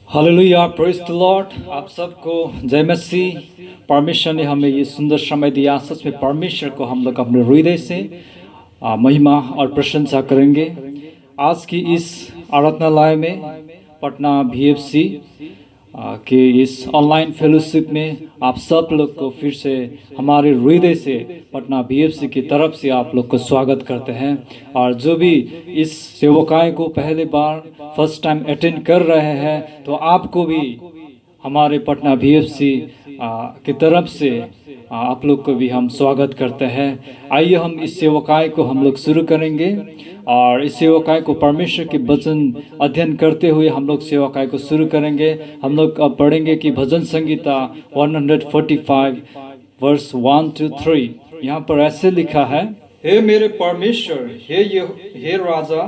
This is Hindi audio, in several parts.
Hallelujah, praise the Lord. आप सबको जय मसीह। परमेश्वर ने हमें ये सुंदर समय दिया। सच में परमेश्वर को हम लोग अपने हृदय से महिमा और प्रशंसा करेंगे। आज की इस आराधनालय में पटना VFC के इस ऑनलाइन फेलोशिप में आप सब लोग को फिर से हमारे हृदय से पटना VFC की तरफ से आप लोग को स्वागत करते हैं। और जो भी इस सेवकाय को पहले बार फर्स्ट टाइम अटेंड कर रहे हैं, तो आपको भी हमारे पटना VFC की तरफ से आप लोग को भी हम स्वागत करते हैं। आइए हम इस सेवकाय को हम लोग शुरू करेंगे और इस सेवकाय को परमेश्वर के वचन अध्ययन करते हुए हम लोग सेवकाय को शुरू करेंगे। हम लोग अब पढ़ेंगे कि भजन संगीता 145 वर्स 1 to 3। यहाँ पर ऐसे लिखा है, हे मेरे परमेश्वर, हे राजा,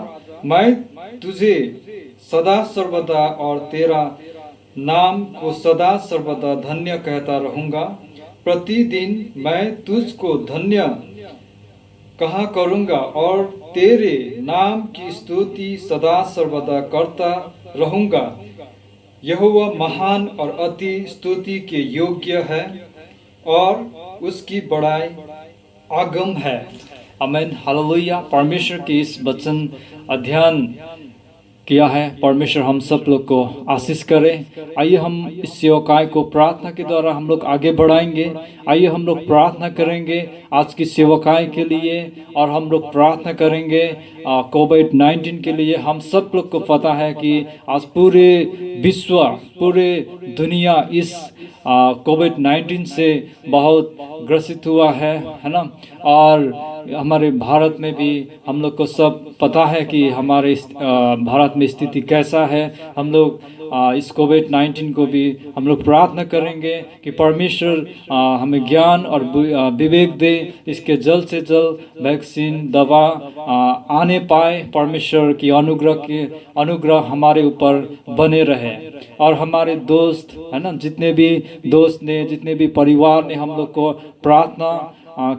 मैं तुझे सदा सर्वदा और तेरा नाम को सदा सर्वदा धन्य कहता रहूंगा। प्रतिदिन मैं तुझको धन्य कहा करूंगा और तेरे नाम की स्तुति सदा सर्वदा करता रहूंगा। यहोवा महान और अति स्तुति के योग्य है और उसकी बड़ाई अगम है। आमीन, हालेलुया। परमेश्वर के इस वचन अध्ययन किया है। परमेश्वर हम सब लोग को आशीष करें। आइए हम इस सेवकाय को प्रार्थना के द्वारा हम लोग आगे बढ़ाएंगे। आइए हम लोग प्रार्थना करेंगे आज की सेवकाय के लिए, और हम लोग प्रार्थना करेंगे कोविड-19 के लिए। हम सब लोग को पता है कि आज पूरे विश्व, पूरे दुनिया इस कोविड-19 से बहुत ग्रसित हुआ है ना। और हमारे भारत में भी हम लोग को सब पता है कि हमारे भारत में स्थिति कैसा है। हम लोग इस कोविड-19 को भी हम लोग प्रार्थना करेंगे कि परमेश्वर हमें ज्ञान और विवेक दे, इसके जल्द से जल्द वैक्सीन दवा आने पाए। परमेश्वर की अनुग्रह हमारे ऊपर बने रहे। और हमारे दोस्त है ना, जितने भी दोस्त ने, जितने भी परिवार ने हम लोग को प्रार्थना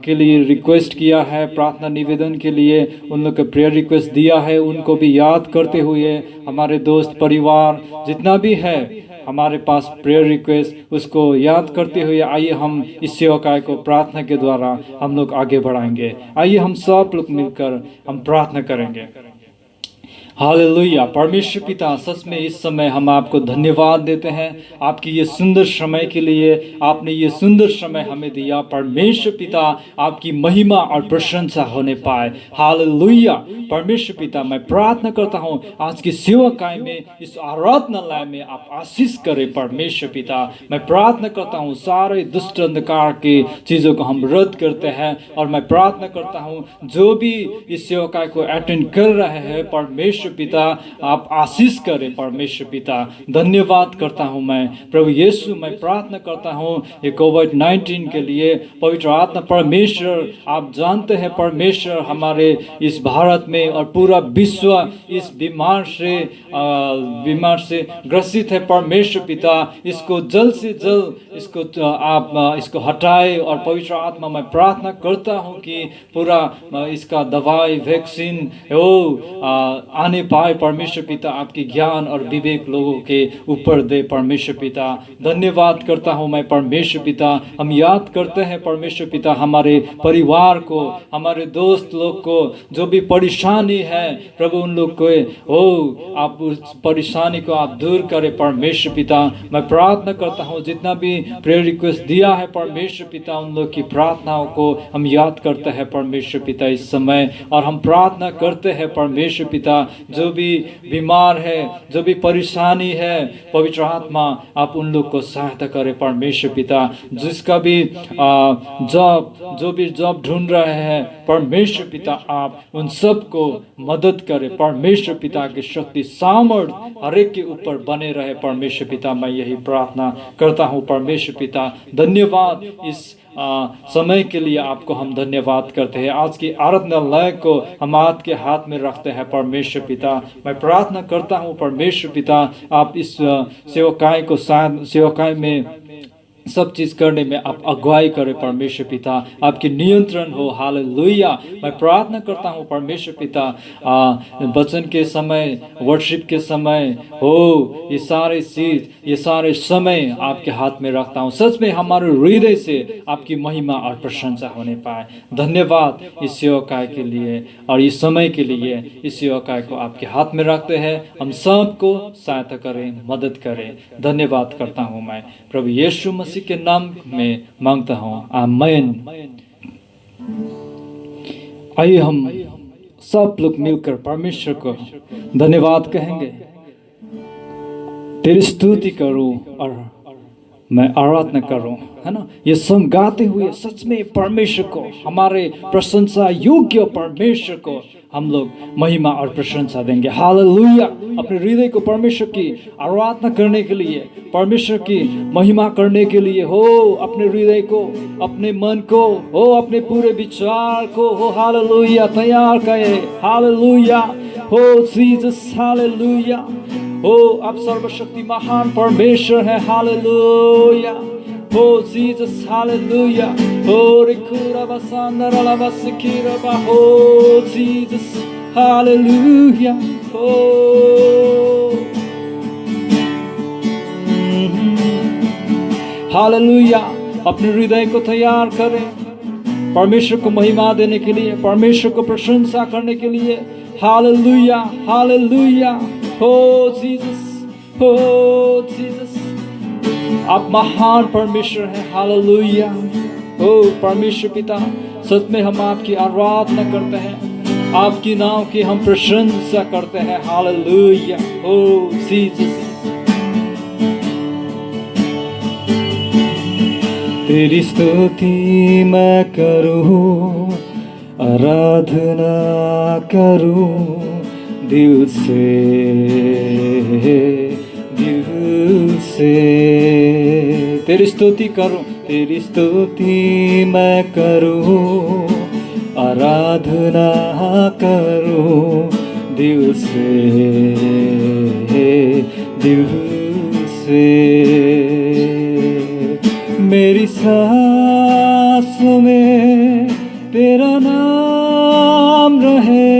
के लिए रिक्वेस्ट किया है, प्रार्थना निवेदन के लिए उन लोग का प्रेयर रिक्वेस्ट दिया है, उनको भी याद करते हुए हमारे दोस्त परिवार जितना भी है हमारे पास प्रेयर रिक्वेस्ट, उसको याद करते हुए आइए हम इस सेवकाय को प्रार्थना के द्वारा हम लोग आगे बढ़ाएंगे। आइए हम सब लोग मिलकर हम प्रार्थना करेंगे। हालेलुया। परमेश्वर पिता, सच में इस समय हम आपको धन्यवाद देते हैं आपकी ये सुंदर समय के लिए। आपने ये सुंदर समय हमें दिया। परमेश्वर पिता, आपकी महिमा और प्रशंसा होने पाए। हालेलुया। परमेश्वर पिता, मैं प्रार्थना करता हूँ आज की सेवकाय में, इस आराधनालय में आप आशीष करें। परमेश्वर पिता, मैं प्रार्थना करता हूँ सारे दुष्ट अंधकार के चीज़ों को हम रद्द करते हैं। और मैं प्रार्थना करता हूँ जो भी इस सेवकाय को अटेंड कर रहे हैं, परमेश्वर पिता आप आशीष करें। परमेश्वर पिता, धन्यवाद करता हूं मैं प्रभु यीशु। मैं प्रार्थना करता हूं ये कोविड-19 के लिए। पवित्र आत्मा परमेश्वर, आप जानते हैं परमेश्वर, हमारे इस भारत में और पूरा विश्व इस बीमार से ग्रसित है। परमेश्वर पिता, इसको जल्द से जल्द आप इसको हटाए। और पवित्र आत्मा, मैं प्रार्थना करता हूं कि पूरा इसका दवाई वैक्सीन आने पाए। परमेश्वर पिता, आपकी ज्ञान और विवेक लोगों के ऊपर दे। परमेश्वर पिता, धन्यवाद करता हूं मैं। परमेश्वर पिता, हम याद करते हैं परमेश्वर पिता हमारे परिवार को, हमारे दोस्त लोग को, जो भी परेशानी है प्रभु उन लोग को आप उस परेशानी को आप दूर करें। परमेश्वर पिता, मैं प्रार्थना करता हूं जितना भी प्रेयर रिक्वेस्ट दिया है परमेश्वर पिता, उन लोग की प्रार्थनाओं को हम याद करते हैं परमेश्वर पिता इस समय। और हम प्रार्थना करते हैं परमेश्वर पिता, जो भी बीमार है, जो भी परेशानी है, पवित्र आत्मा आप उन लोग को सहायता करें। परमेश्वर पिता, जिसका भी जो भी जॉब ढूंढ रहे हैं, परमेश्वर पिता आप उन सब को मदद करें। परमेश्वर पिता की शक्ति सामर्थ्य हर एक के ऊपर बने रहे। परमेश्वर पिता, मैं यही प्रार्थना करता हूँ। परमेश्वर पिता, धन्यवाद इस समय के लिए आपको हम धन्यवाद करते हैं। आज की आराधनालय को हम आपके हाथ में रखते हैं। परमेश्वर पिता, मैं प्रार्थना करता हूँ परमेश्वर पिता, आप इस सेवकाय में सब चीज़ करने में आप अगुवाई करें परमेश्वर पिता, आपकी नियंत्रण हो। हालेलुया। मैं प्रार्थना करता हूँ परमेश्वर पिता, वचन के समय, वर्शिप के समय हो, ये सारे चीज, ये सारे समय आपके हाथ में रखता हूँ। सच में हमारे हृदय से आपकी महिमा और प्रशंसा होने पाए। धन्यवाद इस सेवकाय के लिए और इस समय के लिए। इस सेवकाय को आपके हाथ में रखते हैं। हम सबको सहायता करें, मदद करें। धन्यवाद करता हूँ मैं प्रभु यीशु मसीह के नाम में मांगता हूँ, आमीन। आइए हम सब लोग मिलकर परमेश्वर को धन्यवाद कहेंगे। तेरी स्तुति करूं और मैं आराधना करूं, है ना। ये सॉन्ग गाते हुए सच में परमेश्वर को, हमारे प्रशंसा योग्य परमेश्वर को हम लोग महिमा और प्रशंसा देंगे। हालेलुया। अपने हृदय को परमेश्वर की आराधना करने के लिए, परमेश्वर की महिमा करने के लिए हो, अपने हृदय को, अपने मन को हो, अपने पूरे विचार को हो, हालेलुया, तैयार करें। हालेलुया हो जीसस, हालेलुया हो। आप सर्वशक्ति महान परमेश्वर है। हालेलुया हो जीसस, हालेलुया हो। रिकुरा बसांदरा लावा सिकिरा हो जीसस, हालेलुया हो। हालेलुया। अपने हृदय को तैयार करें परमेश्वर को महिमा देने के लिए, परमेश्वर को प्रशंसा करने के लिए। हालेलुया, हालेलुया हो जीसस, हो जीसस, आप महान परमेश्वर हैं। हालेलुया हो परमेश्वर पिता, सच में हम आपकी आराधना करते हैं, आपकी नाम की हम प्रशंसा करते हैं। हालेलुया हो जीसस। तेरी स्तुति मैं करूं, आराधना करूं दिल से, दिल से। तेरी स्तुति करूं, तेरी स्तुति मैं करूं, आराधना करूं दिल से, दिल से। मेरी सांस में तेरा नाम रहे,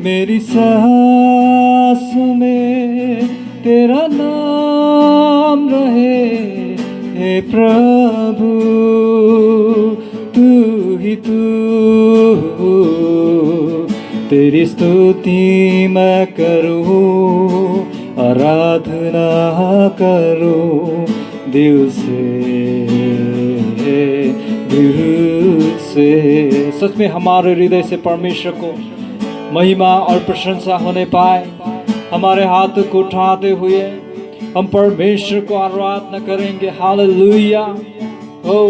मेरी सांस में तेरा नाम रहे। हे प्रभु तू ही तू, तेरी स्तुति मैं करूं, आराधना करूं दिल से, दिल से। सच में हमारे हृदय से परमेश्वर को महिमा और प्रशंसा होने पाए। हमारे हाथ को उठाते हुए हम परमेश्वर को आराधना करेंगे। हालेलुया हो।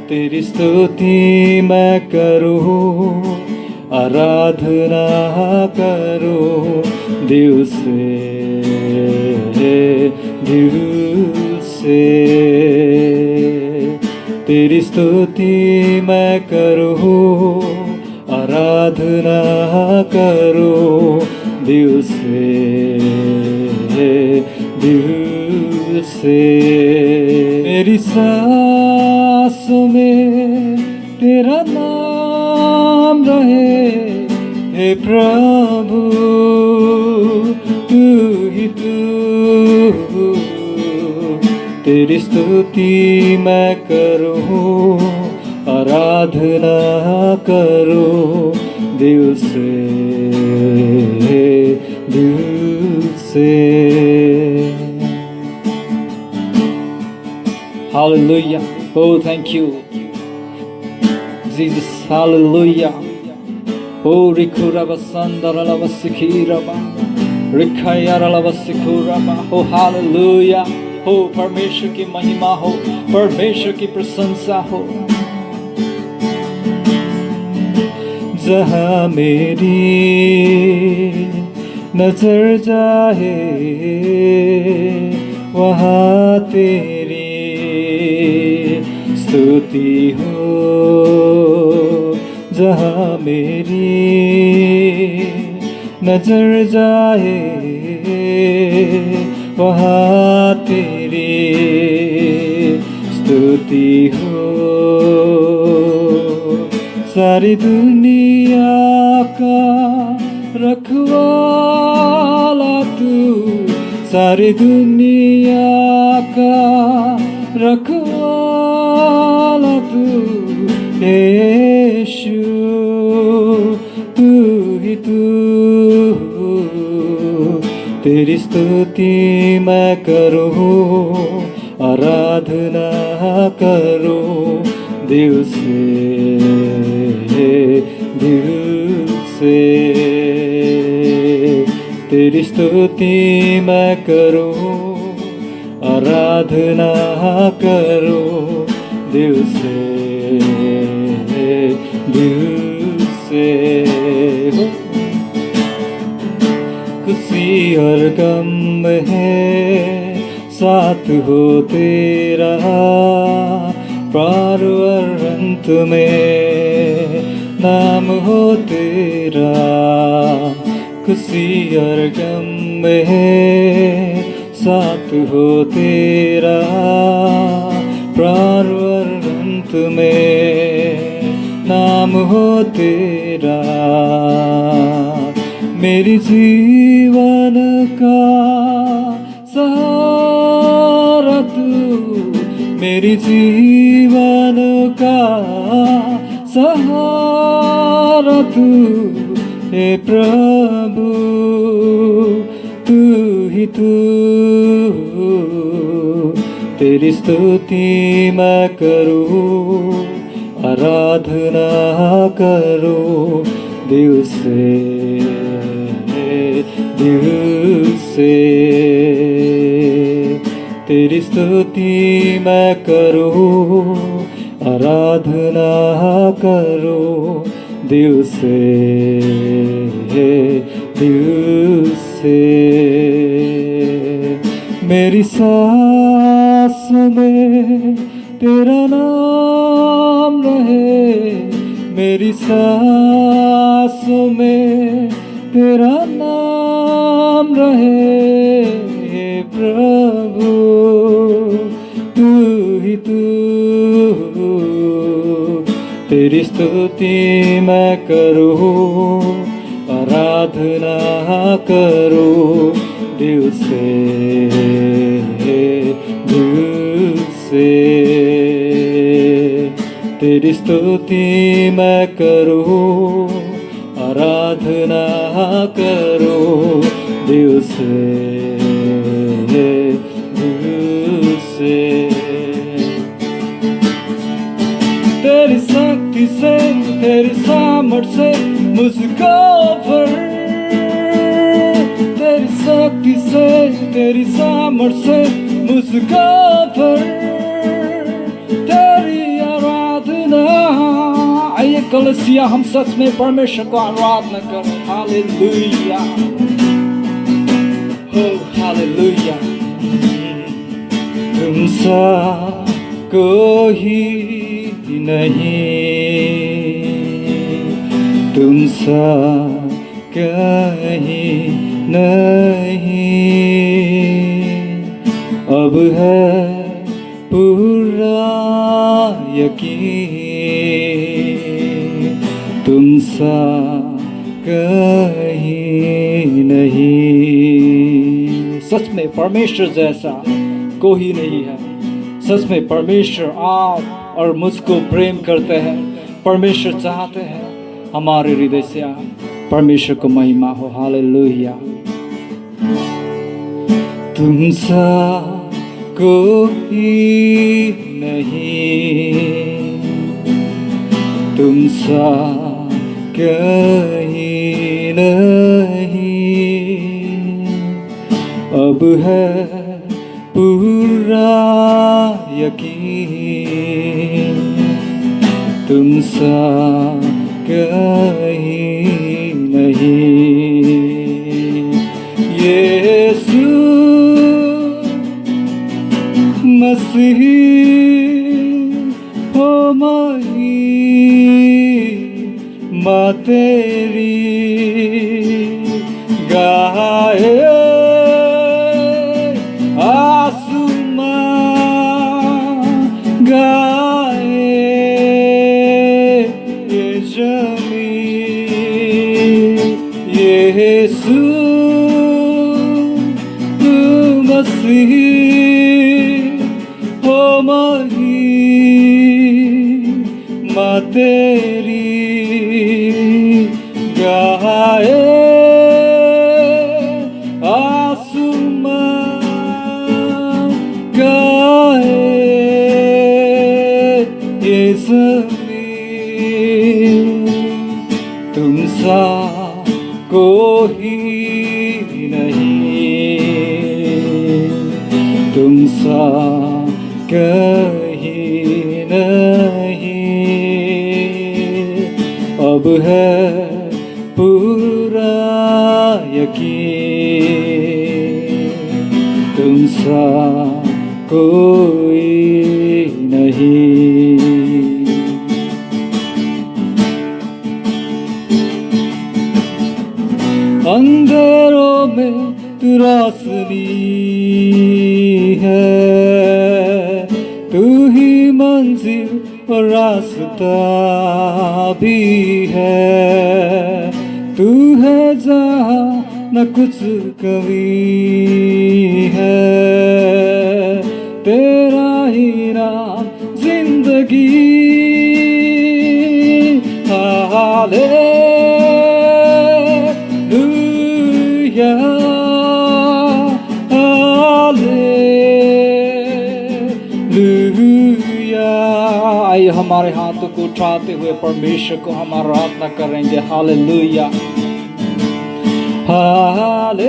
तेरी स्तुति मैं करूं, आराधना करूं दिल से, दिल से। तेरी स्तुति मैं करूं, आराधना करूं दिल से, दिल से। मेरी सांस में तेरा नाम रहे। हे प्रभु तू ही तू, तेरी स्तुति मैं करूं, आराधना करूं दिल से, दिल से। Hallelujah. Oh, thank you, Jesus. Hallelujah. Oh, rikuraba sandara lava sikiraba, rikayara lava sikuraba. Oh, hallelujah. हो परमेश्वर की महिमा हो, परमेश्वर की प्रशंसा हो। जहाँ मेरी नजर जाए वहाँ तेरी स्तुति हो। जहाँ मेरी नजर जाए वहाँ तेरी स्तुति हो। सारी दुनिया का रखवाला तू, सारी दुनिया का रखवाला तू यीशु, तू ही तू। तेरी स्तुति मैं करूँ, आराधना करूँ दिल से, दिल से। तेरी स्तुति मैं करूँ, आराधना करूँ दिल से, दिल से। खुशी और गम है साथ हो तेरा, पार और अंत में नाम हो तेरा। खुशी और गम है साथ हो तेरा, पार और अंत में नाम हो तेरा। मेरी जीवन का सहारा तू, मेरी जीवन का सहारा तू हे प्रभु, तू ही तू। तेरी स्तुति मैं करूँ, आराधना करूँ दिल से, दिल से। तेरी स्तुति मैं करूँ, आराधना करूँ दिल से, दिल से। मेरी सांस में तेरा नाम रहे, मेरी सांस में तेरा नाम रहे हे प्रभु, तू ही तू। तेरी स्तुति मैं करूँ, आराधना करूँ दिल से, दिल से। तेरी स्तुति मैं करूँ, आराधना करूँ दिल से, दिल से। तेरी शक्ति से, तेरी सामर्थ्य से मुझको भर, तेरी शक्ति से, तेरी सामर्थ्य से मुझको भर। तेरी आराधना, आइए कलीसिया हम सच में परमेश्वर को आराधना करें। हालेलुया, हो हालेलुया। तुम सा कोई नहीं, तुम सा कहीं नहीं। अब है पूरा यकीन, तुम सा कहीं नहीं। सच में परमेश्वर जैसा कोई नहीं है। सच में परमेश्वर आप और मुझको प्रेम करते हैं। परमेश्वर चाहते हैं हमारे हृदय से आप। परमेश्वर को महिमा हो। हालेलुया। तुम सा कोई नहीं, तुम सा कहीं नहीं। अब है पूरा यकीन, तुम सा कहीं नहीं। यीशु मसीह हो महिमा तेरी गाए हो महिमा तेरी गाए आसमान गाए ये ज़मीन तुम सा कोई नहीं, तुम सा कहीं नहीं। अब है पूरा यकीन तुम सा कोई नहीं। अंधेरों में तू रोशनी है, तू ही मंजिल और रास्ता भी है। तू है जहाँ न कुछ कमी है, तेरा ही नाम जिंदगी। आइए हमारे हाथों को उठाते हुए परमेश्वर को हम आराधना करेंगे। Hallelujah, hallelujah,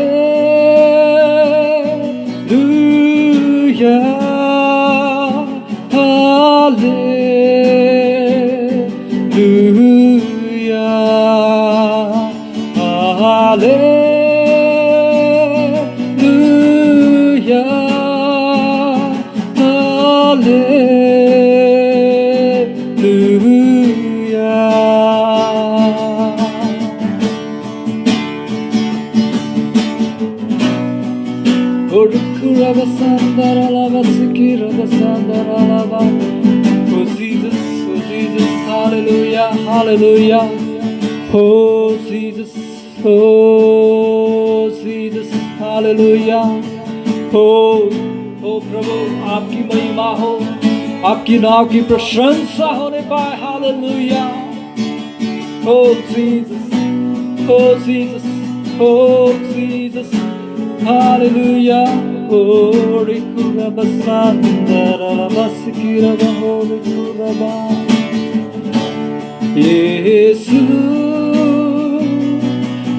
hallelujah, hallelujah, Oh Jesus, hallelujah, hallelujah. Oh Jesus, oh Jesus, hallelujah. Oh प्रभु आपकी महिमा हो, आपकी नाम की प्रशंसा होने पाए। Hallelujah. Oh Jesus, oh Jesus, oh Jesus, hallelujah. Oh rikuraba sandara basikiraba oh rikuraba Yesu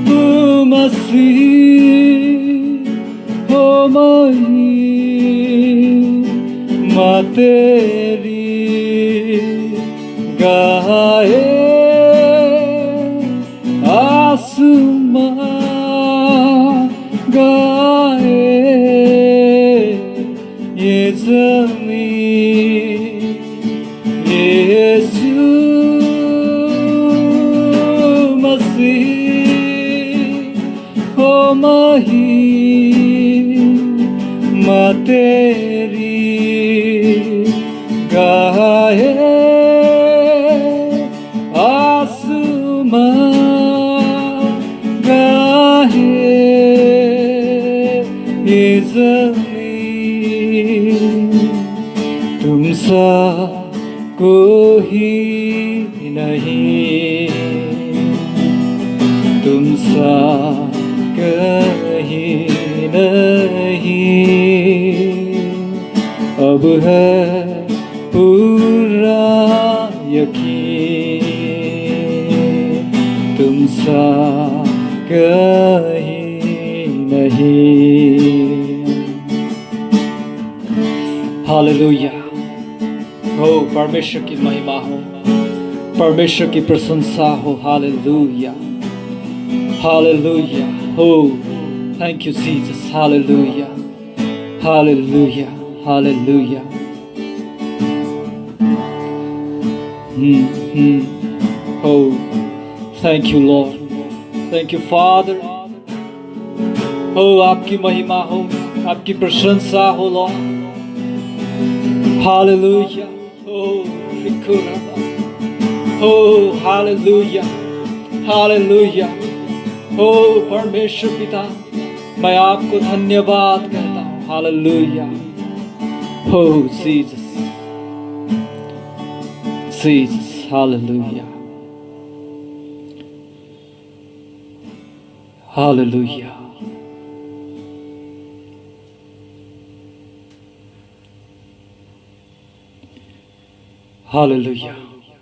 oh Masih oh महिमा तेरी गाए आसमान गाए ये ज़मीन यीशु मसीह ओ महिमा तेरी गाए आसमान गाए ये ज़मीन तुम सा कोई नहीं, तुम सा कहीं नहीं। अब है पूरा यकीन तुम सा कहीं नहीं। हालेलुया। हो परमेश्वर की महिमा हो, परमेश्वर की प्रशंसा हो। Hallelujah, hallelujah. हो thank you Jesus. Hallelujah, hallelujah, hallelujah. Oh, thank you Lord, thank you Father. Oh, आपकी महिमा हो, आपकी प्रशंसा हो Lord. Hallelujah. Oh, oh, hallelujah, hallelujah. Oh, परमेश्वर पिता, मैं आपको धन्यवाद करता हूँ। Hallelujah. Oh, Jesus. Jesus. Hallelujah. Hallelujah. Hallelujah.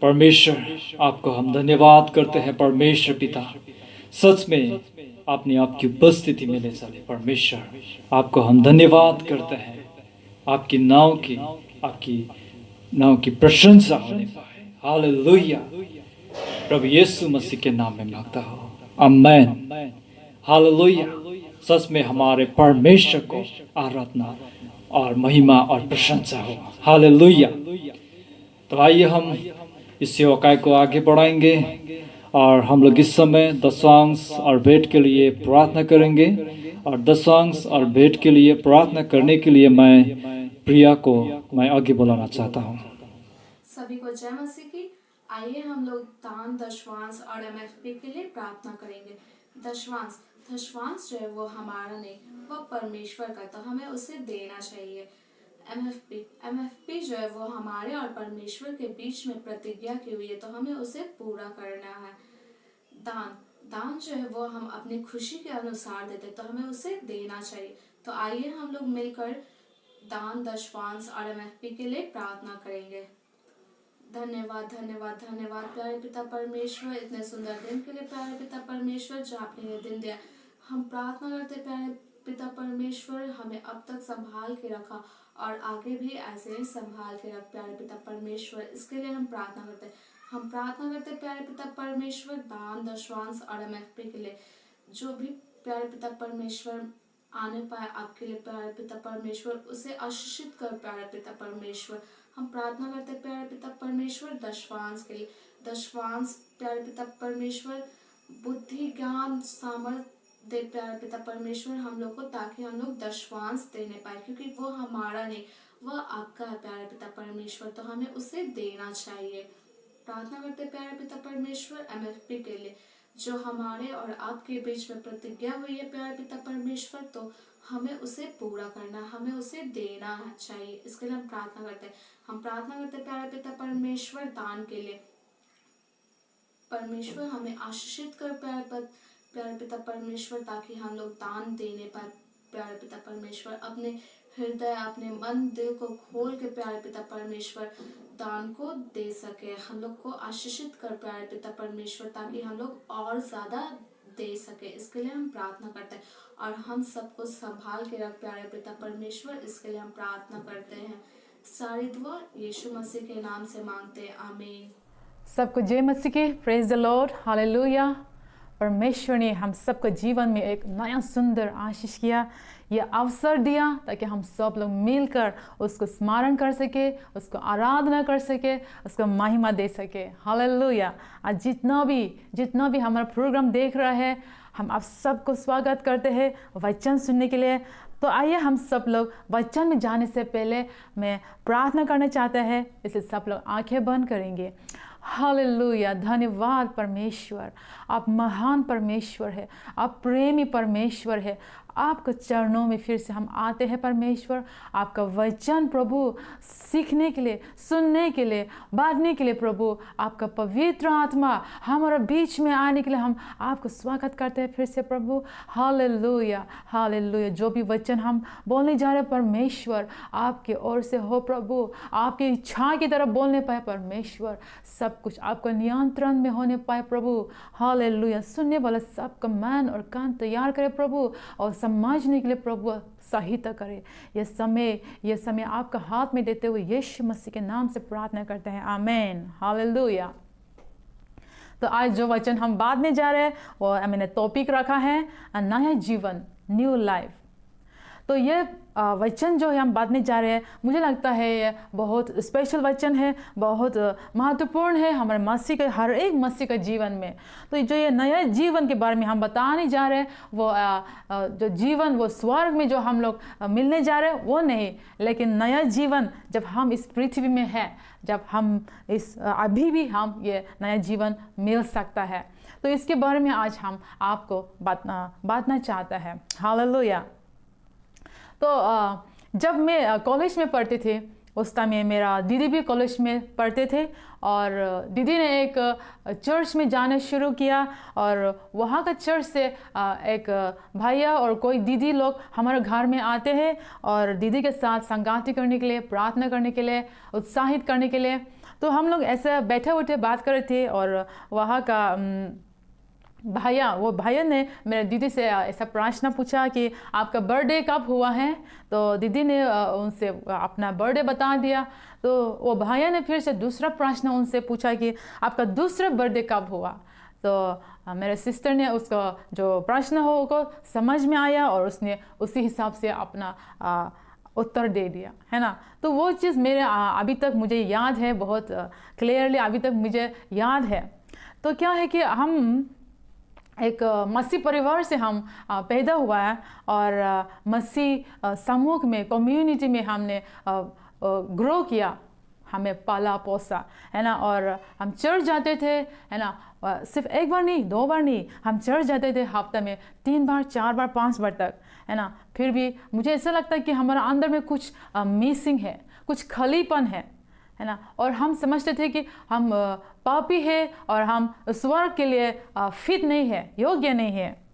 परमेश्वर आपको हम धन्यवाद करते हैं परमेश्वर पिता, सच में आपने आपकी उपस्थिति में ले चले। परमेश्वर आपको हम धन्यवाद करते हैं, आपकी नाव की प्रशंसा होने पाए। हालेलुया। प्रभु यीशु मसीह के नाम में मांगता हो, आमेन। हालेलुया। सच में हमारे परमेश्वर को आराधना और महिमा और प्रशंसा हो। हालेलुया। तो आइए हम इस सेवकाय को आगे बढ़ाएंगे और हम लोग इस समय दशांश और भेंट के लिए प्रार्थना करेंगे। और दशांश और भेंट के लिए प्रार्थना करने के लिए मैं प्रिया को आगे बुलाना चाहता हूँ। सभी को जय मसीह की। आइए हम लोग दान, दशवांश और एमएफपी के लिए प्रार्थना करेंगे। दशवांश जो है वो हमारा नहीं, वो परमेश्वर का, तो हमें उसे देना चाहिए। एमएफपी जो है वो हमारे और परमेश्वर के बीच में प्रतिज्ञा की हुई है, तो हमें उसे पूरा करना है। दान जो है वो हम अपनी खुशी के अनुसार देते, तो हमें उसे देना चाहिए। तो आइए हम लोग मिलकर दान, दशवांश और एमएफपी के लिए प्रार्थना करेंगे। धन्यवाद धन्यवाद धन्यवाद प्यारे पिता परमेश्वर, इतने सुंदर दिन के लिए प्यारे पिता परमेश्वर जो आपने ये दिन दिया। हम प्रार्थना करते प्यारे पिता परमेश्वर, हमें अब तक संभाल के रखा और आगे भी ऐसे ही संभाल के रख प्यारे पिता परमेश्वर, इसके लिए हम प्रार्थना करते। हम प्रार्थना करते प्यारे पिता परमेश्वर दान, दशवांश और एमएफपी के लिए, जो भी प्यारे पिता परमेश्वर आने पाए आपके लिए प्यारे पिता परमेश्वर, उसे आशीषित कर प्यारे पिता परमेश्वर। हम प्रार्थना करते प्यारे पिता परमेश्वर दशवांश के लिए। दशवांश प्यारे पिता परमेश्वर बुद्धि, ज्ञान, सामर्थ्य दे प्यारे पिता परमेश्वर हम लोग को, ताकि हम लोग दशवांश देने पाए, क्योंकि वो हमारा नहीं, वह आपका है प्यारे पिता परमेश्वर, तो हमें उसे देना चाहिए। प्रार्थना करते प्यारे पिता परमेश्वर एमएफपी के लिए, जो हमारे और आपके बीच में प्रतिज्ञा हुई है प्यारे पिता परमेश्वर, तो हमें उसे पूरा करना, हमें उसे देना चाहिए। इसके लिए हम प्रार्थना करते। हम प्रार्थना करते प्यारे पिता परमेश्वर दान के लिए। परमेश्वर हमें आशीषित कर प्यारे पिता परमेश्वर, ताकि हम लोग दान देने पाए प्यारे पिता परमेश्वर। अपने हृदय, अपने मन, दिल को खोल के प्यारे पिता परमेश्वर दान को दे सके। हम लोग को आशीषित कर प्यारे पिता परमेश्वर, ताकि हम लोग और ज्यादा दे सके। इसके लिए हम प्रार्थना करते हैं और हम सबको संभाल के रख प्यारे पिता परमेश्वर, इसके लिए हम प्रार्थना करते हैं। सारी दुआ यीशु मसीह के नाम से मांगते हैं, आमीन। सबको जय मसीह की। Praise the Lord, hallelujah. परमेश्वर ने हम सबको जीवन में एक नया सुंदर आशीष किया, यह अवसर दिया ताकि हम सब लोग मिलकर उसको स्मरण कर सके, उसको आराधना कर सके, उसको महिमा दे सके। हालेलुया। आज जितना भी हमारा प्रोग्राम देख रहा है, हम आप सबको स्वागत करते हैं वचन सुनने के लिए। तो आइए हम सब लोग वचन में जाने से पहले मैं प्रार्थना करना चाहता है, इसलिए सब लोग आंखें बंद करेंगे। हालेलुया। धन्यवाद परमेश्वर, आप महान परमेश्वर है, आप प्रेमी परमेश्वर है। आपके चरणों में फिर से हम आते हैं परमेश्वर, आपका वचन प्रभु सीखने के लिए, सुनने के लिए, बांटने के लिए। प्रभु आपका पवित्र आत्मा हमारे बीच में आने के लिए हम आपको स्वागत करते हैं फिर से प्रभु। Hallelujah hallelujah. जो भी वचन हम बोलने जा रहे हैं परमेश्वर, आपके ओर से हो प्रभु, आपकी इच्छा की तरफ बोलने पाए परमेश्वर, सब कुछ आपका नियंत्रण में होने पाए प्रभु। हालेलुया। सुनने वाला सबका मन और कान तैयार करे प्रभु, और समझने के लिए प्रभु सहायता करे। यह समय आपका हाथ में देते हुए यीशु मसीह के नाम से प्रार्थना करते हैं, आमीन। हालेलुया। तो आज जो वचन हम बाद में जा रहे हैं वो मैंने टॉपिक रखा है नया जीवन, न्यू लाइफ। तो ये वचन जो है हम बांटने जा रहे हैं, मुझे लगता है ये बहुत स्पेशल वचन है, बहुत महत्वपूर्ण है हमारे मसीह के, हर एक मसीह के जीवन में। तो जो ये नया जीवन के बारे में हम बताने जा रहे हैं, वो जो जीवन वो स्वर्ग में जो हम लोग मिलने जा रहे हैं वो नहीं, लेकिन नया जीवन जब हम इस पृथ्वी में है, जब हम अभी भी हम ये नया जीवन मिल सकता है। तो इसके बारे में आज हम आपको बांटना चाहता है। हालेलुया। तो जब मैं कॉलेज में पढ़ती थी उस टाइम में मेरा दीदी भी कॉलेज में पढ़ते थे और दीदी ने एक चर्च में जाना शुरू किया और वहाँ का चर्च से एक भैया और कोई दीदी लोग हमारे घर में आते हैं और दीदी के साथ संगति करने के लिए, प्रार्थना करने के लिए, उत्साहित करने के लिए। तो हम लोग ऐसे बैठे उठे बात कर रहे थे और वहाँ का भैया ने मेरे दीदी से ऐसा प्रश्न पूछा कि आपका बर्थडे कब हुआ है। तो दीदी ने उनसे अपना बर्थडे बता दिया। तो वो भैया ने फिर से दूसरा प्रश्न उनसे पूछा कि आपका दूसरा बर्थडे कब हुआ। तो मेरे सिस्टर ने उसका जो प्रश्न हो उसको समझ में आया और उसने उसी हिसाब से अपना उत्तर दे दिया, है ना। तो वो चीज़ मेरे अभी तक मुझे याद है, बहुत क्लियरली अभी तक मुझे याद है। तो क्या है कि हम एक मसीह परिवार से हम पैदा हुआ है और मसीह समूह में, कम्युनिटी में हमने ग्रो किया, हमें पाला पोसा, है ना। और हम चर्च जाते थे, है ना, सिर्फ एक बार नहीं, 2 बार नहीं, हम चर्च जाते थे हफ्ते में 3 बार, 4 बार, 5 बार तक, है ना। फिर भी मुझे ऐसा लगता है कि हमारा अंदर में कुछ मिसिंग है, कुछ खलीपन है ना। और हम समझते थे कि हम पापी है और हम स्वर्ग के लिए फिट नहीं है, योग्य नहीं है।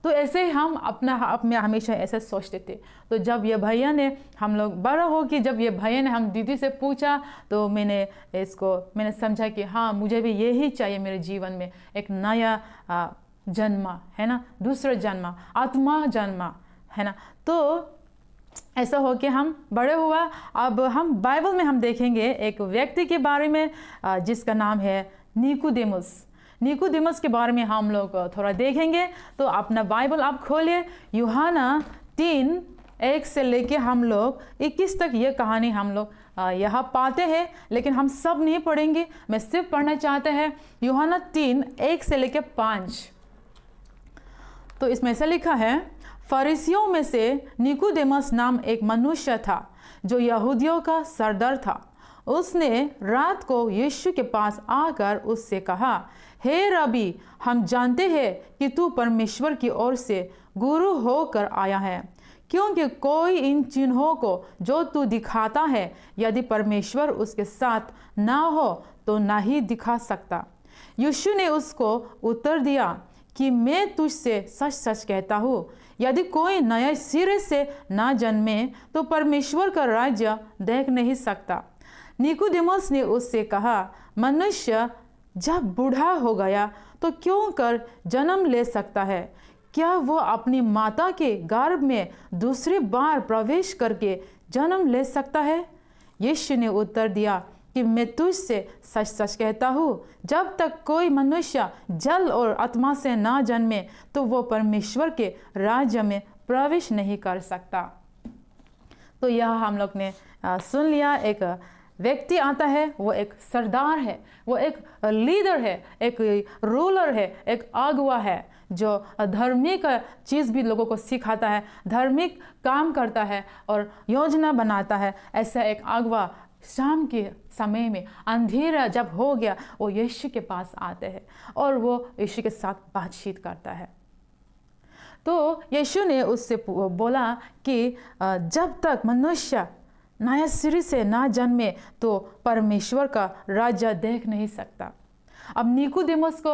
तो ऐसे ही हम अपने हमेशा ऐसे सोचते थे। तो जब ये भैया ने, हम लोग बड़ा हो कि जब ये भैया ने हम दीदी से पूछा तो मैंने समझा कि हाँ, मुझे भी यही चाहिए मेरे जीवन में, एक नया जन्म, है ना, दूसरा जन्म, आत्मा जन्म, है ना। तो ऐसा हो कि हम बड़े हुआ। अब हम बाइबल में हम देखेंगे एक व्यक्ति के बारे में जिसका नाम है निकोदेमुस के बारे में हम लोग थोड़ा देखेंगे। तो अपना बाइबल आप खोलिए, यूहन्ना 3:1 से लेके हम लोग 21 तक ये कहानी हम लोग यहाँ पाते हैं, लेकिन हम सब नहीं पढ़ेंगे, मैं सिर्फ पढ़ना चाहते हैं यूहन्ना 3:1 से लेके 5। तो इसमें ऐसा लिखा है, फरीसियों में से निकोदेमुस नाम एक मनुष्य था जो यहूदियों का सरदार था। उसने रात को यीशु के पास आकर उससे कहा, हे रबी, हम जानते हैं कि तू परमेश्वर की ओर से गुरु होकर आया है, क्योंकि कोई इन चिन्हों को जो तू दिखाता है यदि परमेश्वर उसके साथ ना हो तो ना ही दिखा सकता। यीशु ने उसको उत्तर दिया कि मैं तुझसे सच सच कहता हूँ, यदि कोई नए सिरे से ना जन्मे तो परमेश्वर का राज्य देख नहीं सकता। निकोदेमुस ने उससे कहा, मनुष्य जब बूढ़ा हो गया तो क्यों कर जन्म ले सकता है? क्या वो अपनी माता के गर्भ में दूसरी बार प्रवेश करके जन्म ले सकता है? यीशु ने उत्तर दिया कि मैं तुझसे सच सच कहता हूँ, जब तक कोई मनुष्य जल और आत्मा से ना जन्मे तो वो परमेश्वर के राज्य में प्रवेश नहीं कर सकता। तो यह हम लोग ने सुन लिया। एक व्यक्ति आता है, वो एक सरदार है, वो एक लीडर है, एक रूलर है, एक अगुआ है जो धार्मिक चीज़ भी लोगों को सिखाता है, धार्मिक काम करता है और योजना बनाता है। ऐसा एक अगुआ शाम के समय में अंधेरा जब हो गया वो यीशु के पास आते हैं और वो यीशु के साथ बातचीत करता है। तो यीशु ने उससे बोला कि जब तक मनुष्य नया सिरे से ना जन्मे तो परमेश्वर का राज्य देख नहीं सकता। अब निकोदेमुस को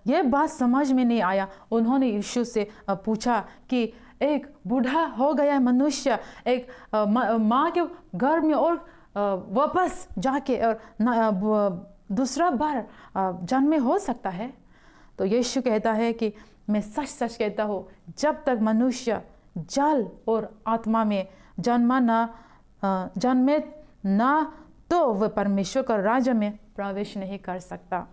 यह बात समझ में नहीं आया। उन्होंने यीशु से पूछा कि एक बूढ़ा हो गया मनुष्य एक माँ के गर्भ में और वापस जाके और दूसरा बार जन्म हो सकता है? तो यीशु कहता है कि मैं सच सच कहता हूँ, जब तक मनुष्य जल और आत्मा में जन्मे ना तो वह परमेश्वर का राज्य में प्रवेश नहीं कर सकता।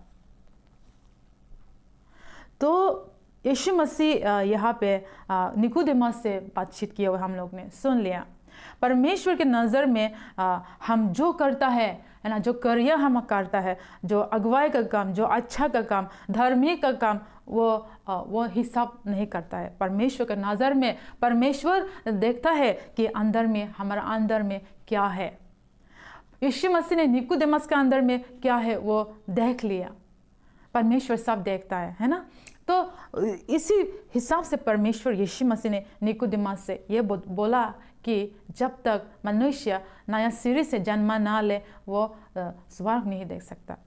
तो यीशु मसीह यहाँ पे निकोदेमुस से बातचीत किया हुआ हम लोग ने सुन लिया। परमेश्वर के नज़र में हम जो करता है ना, जो कार्य हम करता है, जो अगुवाई का काम, जो अच्छा का काम, धार्मिक का काम, वो हिसाब नहीं करता है। परमेश्वर के नज़र में परमेश्वर देखता है कि अंदर में, हमारा अंदर में क्या है। यीशु मसीह ने निकोदेमुस के अंदर में क्या है वो देख लिया। परमेश्वर सब देखता है ना। तो इसी हिसाब से परमेश्वर यीशु मसीह ने निकोदेमस से ये बोला कि जब तक मनुष्य नया सिरे से जन्म ना ले वो स्वर्ग नहीं देख सकता।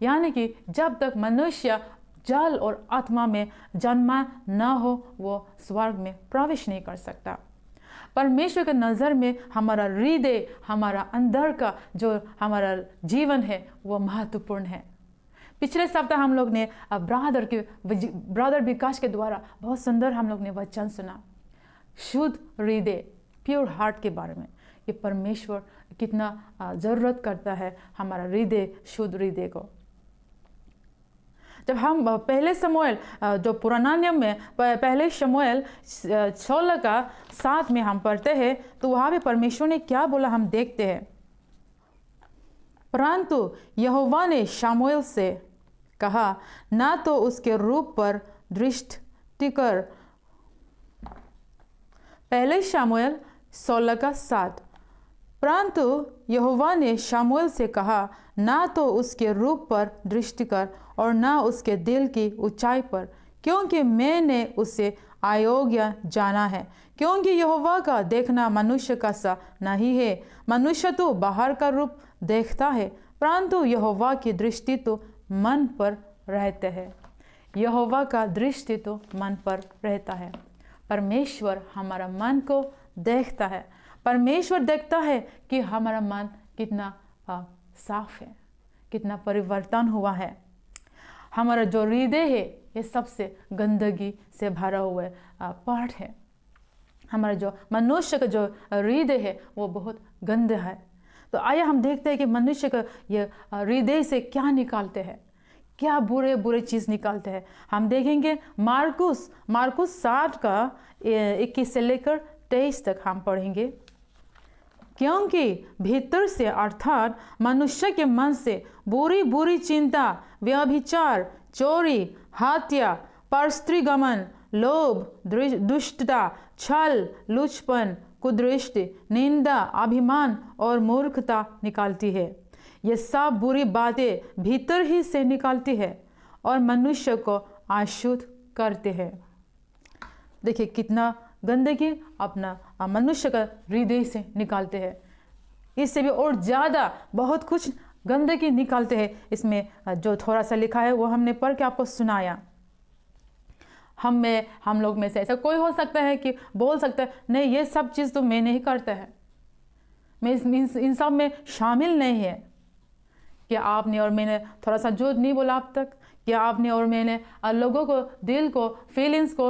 यानी कि जब तक मनुष्य जल और आत्मा में जन्म ना हो वो स्वर्ग में प्रवेश नहीं कर सकता। परमेश्वर के नज़र में हमारा हृदय, हमारा अंदर का जो हमारा जीवन है वो महत्वपूर्ण है। पिछले सप्ताह हम लोग ने ब्रदर विकास के द्वारा बहुत सुंदर हम लोग ने वचन सुना, शुद्ध हृदय, प्योर हार्ट के बारे में। ये परमेश्वर कितना ज़रूरत करता है हमारा हृदय, शुद्ध हृदय को। जब हम पहले शमूएल जो पुराना नियम में पहले शमूएल 16:7 में हम पढ़ते हैं तो वहाँ भी परमेश्वर ने क्या बोला हम देखते हैं। परंतु यहोवा ने शमूएल से कहा, ना तो उसके रूप पर दृष्टि कर। पहले शमूएल 16:7। परंतु यहोवा ने शमूएल से कहा, ना तो उसके रूप पर दृष्टि कर और ना उसके दिल की ऊंचाई पर, क्योंकि मैंने उसे अयोग्य जाना है। क्योंकि यहोवा का देखना मनुष्य का सा नहीं है। मनुष्य तो बाहर का रूप देखता है, परंतु यहोवा की दृष्टि तो मन पर रहते है। यहोवा का दृष्टि तो मन पर रहता है। परमेश्वर हमारा मन को देखता है। परमेश्वर देखता है कि हमारा मन कितना साफ है, कितना परिवर्तन हुआ है। हमारा जो हृदय है ये सबसे गंदगी से भरा हुआ पार्ट है। हमारा जो मनुष्य का जो हृदय है वो बहुत गंदा है। तो आइए हम देखते हैं कि मनुष्य का ये हृदय से क्या निकालते हैं, क्या बुरे बुरे चीज़ निकालते हैं। हम देखेंगे मार्कुस 7:21 से लेकर 23 तक हम पढ़ेंगे। क्योंकि भीतर से अर्थात मनुष्य के मन से बुरी बुरी चिंता, व्यभिचार, चोरी, हत्या, परस्त्रीगमन, लोभ, दुष्टता, छल, लुचपन, कुदृष्टि, निंदा, अभिमान और मूर्खता निकालती है। ये सब बुरी बातें भीतर ही से निकालती है और मनुष्य को अशुद्ध करते हैं। देखिए कितना गंदगी अपना मनुष्य का हृदय से निकालते हैं। इससे भी और ज़्यादा बहुत कुछ गंदगी निकालते हैं। इसमें जो थोड़ा सा लिखा है वो हमने पढ़ के आपको सुनाया। हम लोग में से ऐसा कोई हो सकता है कि बोल सकता है नहीं ये सब चीज़ तो मैं नहीं करता है, मैं इन सब में शामिल नहीं है। क्या आपने और मैंने थोड़ा सा झूठ नहीं बोला अब तक? क्या आपने और मैंने लोगों को, दिल को, फीलिंग्स को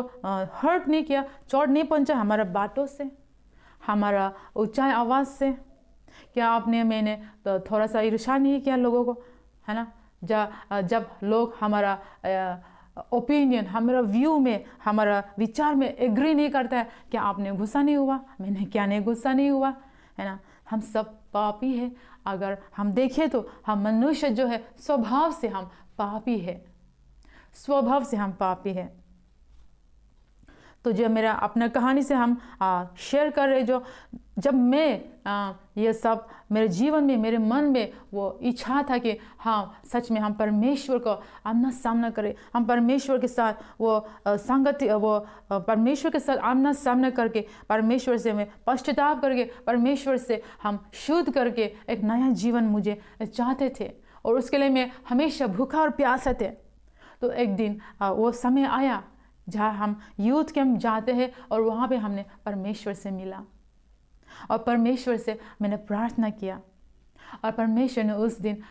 हर्ट नहीं किया, चोट नहीं पहुंचा हमारा बातों से, हमारा ऊंचाई आवाज़ से? क्या आपने मैंने तो थोड़ा सा ईर्ष्या नहीं किया लोगों को, है ना? जब लोग हमारा ओपिनियन, हमारा व्यू में, हमारा विचार में एग्री नहीं करता है, क्या आपने गुस्सा नहीं हुआ? मैंने क्या नहीं गुस्सा नहीं हुआ, है ना? हम सब पापी है। अगर हम देखें तो हम मनुष्य जो है स्वभाव से हम पापी है, स्वभाव से हम पापी है। तो जो मेरा अपना कहानी से हम शेयर कर रहे, जो जब मैं ये सब मेरे जीवन में, मेरे मन में वो इच्छा था कि हाँ सच में हम परमेश्वर को आमना सामना करें, हम परमेश्वर के साथ वो संगति, वो परमेश्वर के साथ आमना सामना करके, परमेश्वर से मैं पश्चाताप करके, परमेश्वर से हम शुद्ध करके एक नया जीवन मुझे चाहते थे और उसके लिए मैं हमेशा भूखा और प्यासा थे। तो एक दिन वो समय आया जहाँ हम यूथ कैंप जाते हैं और वहाँ पे हमने परमेश्वर से मिला और परमेश्वर से मैंने प्रार्थना किया और परमेश्वर ने उस दिन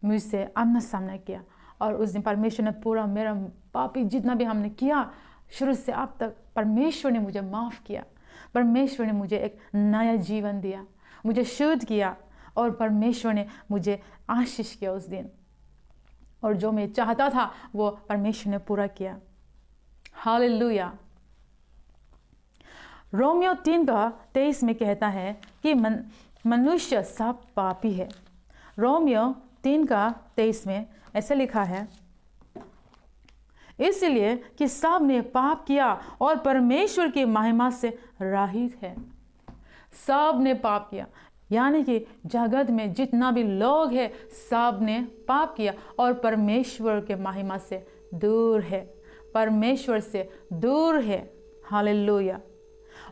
मुझसे आमना सामना किया और उस दिन परमेश्वर ने पूरा मेरा पापी जितना भी हमने किया शुरू से अब तक, परमेश्वर ने मुझे माफ़ किया। परमेश्वर ने मुझे एक नया जीवन दिया, मुझे शुद्ध किया और परमेश्वर ने मुझे आशीष किया उस दिन। और जो मैं चाहता था वो परमेश्वर ने पूरा किया। हालेलुया। रोमियो 3:23 में कहता है कि मनुष्य सब पापी है। रोमियो 3:23 में ऐसे लिखा है, इसलिए कि सब ने पाप किया और परमेश्वर की महिमा से रहित है। सब ने पाप किया, यानी कि जगत में जितना भी लोग हैं सब ने पाप किया और परमेश्वर के महिमा से दूर है, परमेश्वर से दूर है। हालेलुया।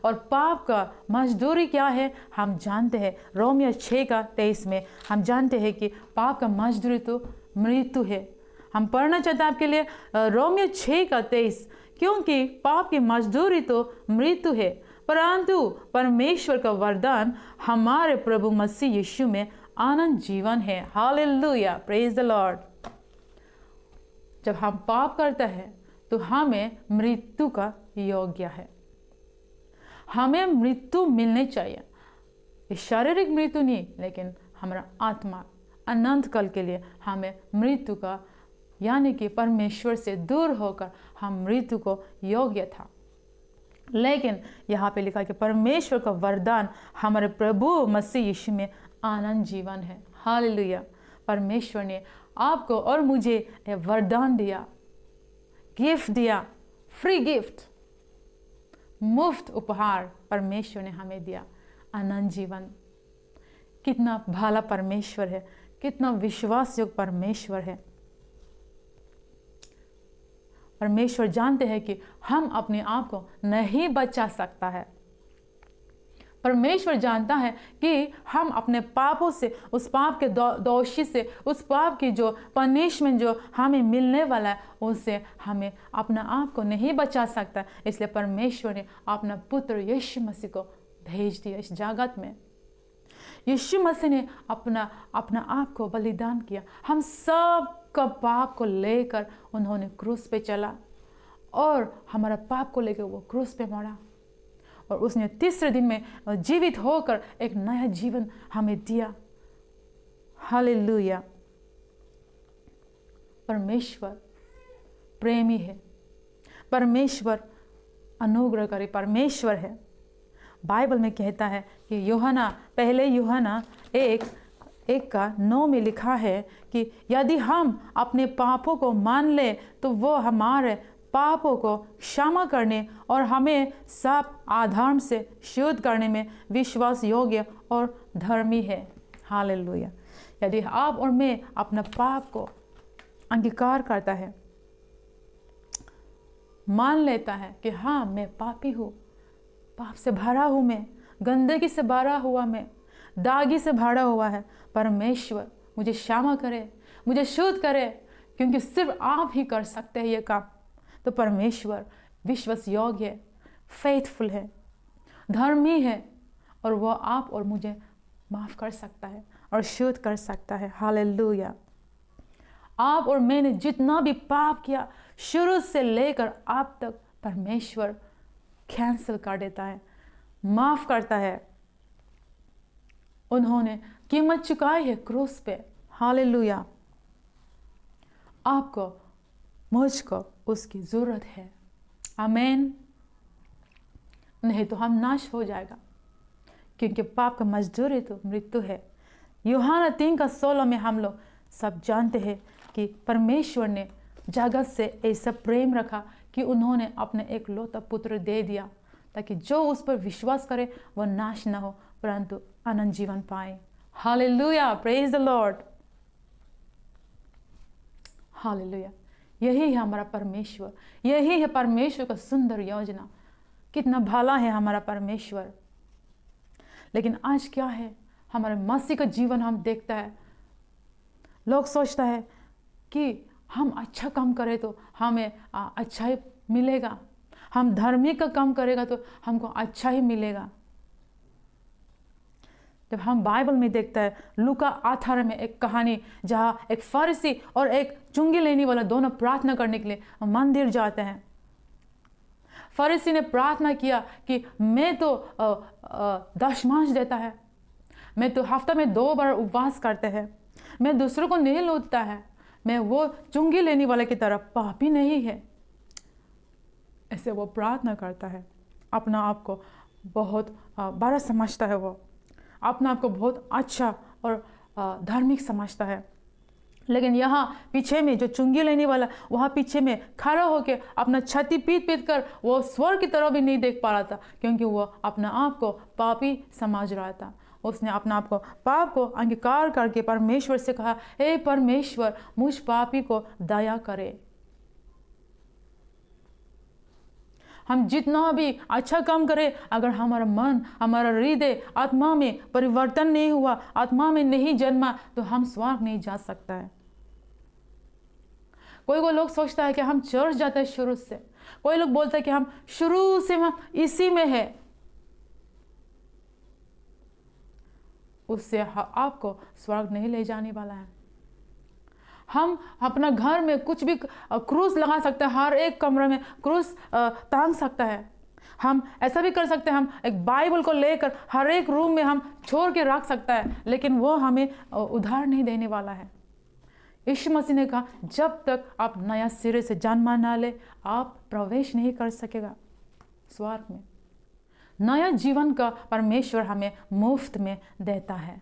और पाप का मजदूरी क्या है हम जानते हैं। रोमियो 6:23 में हम जानते हैं कि पाप का मजदूरी तो मृत्यु है। हम पढ़ना चाहते हैं आपके लिए रोमियो 6:23, क्योंकि पाप की मजदूरी तो मृत्यु है, परंतु परमेश्वर का वरदान हमारे प्रभु मसीह यीशु में आनंद जीवन है। Hallelujah, praise the Lord. जब हम पाप करते हैं तो हमें मृत्यु का योग्य है, हमें मृत्यु मिलनी चाहिए। ये शारीरिक मृत्यु नहीं, लेकिन हमारा आत्मा अनंत काल के लिए हमें मृत्यु का यानी कि परमेश्वर से दूर होकर हम मृत्यु को योग्य था। लेकिन यहाँ पे लिखा कि परमेश्वर का वरदान हमारे प्रभु मसीह यीशु में आनंद जीवन है। हालेलुया। परमेश्वर ने आपको और मुझे ये वरदान दिया, गिफ्ट दिया, फ्री गिफ्ट, मुफ्त उपहार परमेश्वर ने हमें दिया, आनंद जीवन। कितना भला परमेश्वर है, कितना विश्वासयोग्य परमेश्वर है। परमेश्वर जानते हैं कि हम अपने आप को नहीं बचा सकता है। परमेश्वर जानता है कि हम अपने पापों से, उस पाप के दोषी से, उस पाप की जो पनिशमेंट जो हमें मिलने वाला है, उससे हमें अपना आप को नहीं बचा सकता। इसलिए परमेश्वर ने अपना पुत्र यीशु मसीह को भेज दिया इस जगत में। यीशु मसीह ने अपना आप को बलिदान किया। हम सब का पाप को लेकर उन्होंने क्रूस पे चला और हमारा पाप को लेकर वो क्रूस पे मरा, और उसने तीसरे दिन में जीवित होकर एक नया जीवन हमें दिया। हालेलुया। परमेश्वर प्रेमी है, परमेश्वर अनुग्रहकारी परमेश्वर है। बाइबल में कहता है कि पहले यूहन्ना 1:9 में लिखा है कि यदि हम अपने पापों को मान ले तो वो हमारे पापों को क्षमा करने और हमें सब अधर्म से शुद्ध करने में विश्वास योग्य और धर्मी है। हालेलुया। यदि आप और मैं अपना पाप को अंगीकार करता है, मान लेता है कि हाँ मैं पापी हूँ, पाप से भरा हूँ, मैं गंदगी से भरा हुआ, मैं दागी से भरा हुआ है, परमेश्वर मुझे क्षमा करे, मुझे शुद्ध करे, क्योंकि सिर्फ आप ही कर सकते हैं ये काम। तो परमेश्वर विश्वास योग्य है, फेथफुल है, धर्मी है, और वो आप और मुझे माफ़ कर सकता है और शुद्ध कर सकता है। हालेलुया। आप और मैंने जितना भी पाप किया शुरू से लेकर अब तक, परमेश्वर कैंसिल कर देता है, माफ़ करता है। उन्होंने कीमत चुकाई है क्रूस पे। हालेलुया। आपको मुझको उसकी ज़रूरत है। आमीन। नहीं तो हम नाश हो जाएगा, क्योंकि पाप का मजदूरी तो मृत्यु है। यूहन्ना 3:16 में हम लोग सब जानते हैं कि परमेश्वर ने जगत से ऐसा प्रेम रखा कि उन्होंने अपने एकलौता पुत्र दे दिया, ताकि जो उस पर विश्वास करे वह नाश न हो परंतु अनंत जीवन पाए। Hallelujah, praise the Lord. Hallelujah. यही है हमारा परमेश्वर, यही है परमेश्वर का सुंदर योजना। कितना भला है हमारा परमेश्वर। लेकिन आज क्या है, हमारे मसीह का जीवन हम देखता है, लोग सोचता है कि हम अच्छा काम करें तो हमें अच्छा ही मिलेगा, हम धार्मिक का काम करेगा तो हमको अच्छा ही मिलेगा। जब हम बाइबल में देखता है लूका 18 में एक कहानी, जहाँ एक फरीसी और एक चुंगी लेने वाला दोनों प्रार्थना करने के लिए मंदिर जाते हैं। फरीसी ने प्रार्थना किया कि मैं तो दशमांश देता है, मैं तो हफ्ता में 2 बार उपवास करते हैं, मैं दूसरों को नहीं लूटता है, मैं वो चुंगी लेने वाले की तरह पापी नहीं है। ऐसे वो प्रार्थना करता है, अपना आप को बहुत बड़ा समझता है, वो अपना आप को बहुत अच्छा और धार्मिक समझता है। लेकिन यहाँ पीछे में जो चुंगी लेने वाला, वहाँ पीछे में खड़ा होकर अपना छाती पीट कर वो स्वर्ग की तरफ भी नहीं देख पा रहा था, क्योंकि वो अपना आप को पापी समझ रहा था। उसने अपना आप को पाप को अंगीकार करके परमेश्वर से कहा, हे परमेश्वर मुझ पापी को दया करे। हम जितना भी अच्छा काम करें, अगर हमारा मन, हमारा हृदय, आत्मा में परिवर्तन नहीं हुआ, आत्मा में नहीं जन्मा, तो हम स्वर्ग नहीं जा सकता है। कोई लोग सोचता है कि हम चर्च जाते हैं शुरू से, कोई लोग बोलता है कि हम शुरू से हम इसी में है। उससे आपको स्वर्ग नहीं ले जाने वाला है। हम अपना घर में कुछ भी क्रूस लगा सकते हैं, हर एक कमरे में क्रूस टांग सकता है। हम ऐसा भी कर सकते हैं, हम एक बाइबल को लेकर हर एक रूम में हम छोड़ के रख सकता है, लेकिन वो हमें उधार नहीं देने वाला है। यीशु मसीह ने कहा, जब तक आप नया सिरे से जन्म ना ले, आप प्रवेश नहीं कर सकेगा स्वर्ग में। नया जीवन का परमेश्वर हमें मुफ्त में देता है।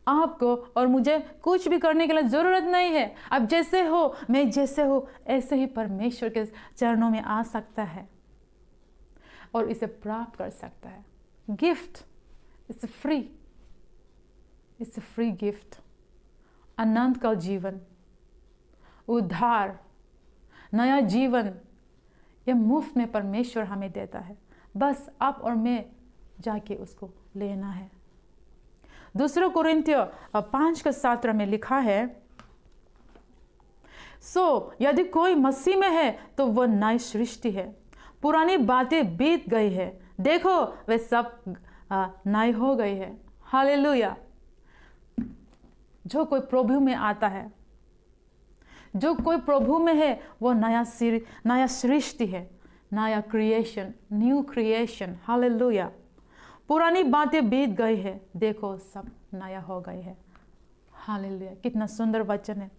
आपको और मुझे कुछ भी करने के लिए ज़रूरत नहीं है। अब जैसे हो, मैं जैसे हो, ऐसे ही परमेश्वर के चरणों में आ सकता है और इसे प्राप्त कर सकता है। Gift, it's free, it's free gift. अनंत का जीवन, उद्धार, नया जीवन, यह मुफ्त में परमेश्वर हमें देता है। बस आप और मैं जाके उसको लेना है। 2 कुरिन्थियों 5:17 में लिखा है, सो यदि कोई मसीह में है तो वह नई सृष्टि है, पुरानी बातें बीत गई है, देखो वे सब नई हो गई है। हालेलुया। जो कोई प्रभु में आता है, जो कोई प्रभु में है, वो नया सृष्टि है, नया क्रिएशन, न्यू क्रिएशन। हालेलुया। पुरानी बातें बीत गई है, देखो सब नया हो गई है। हालेलुया। कितना सुंदर वचन है।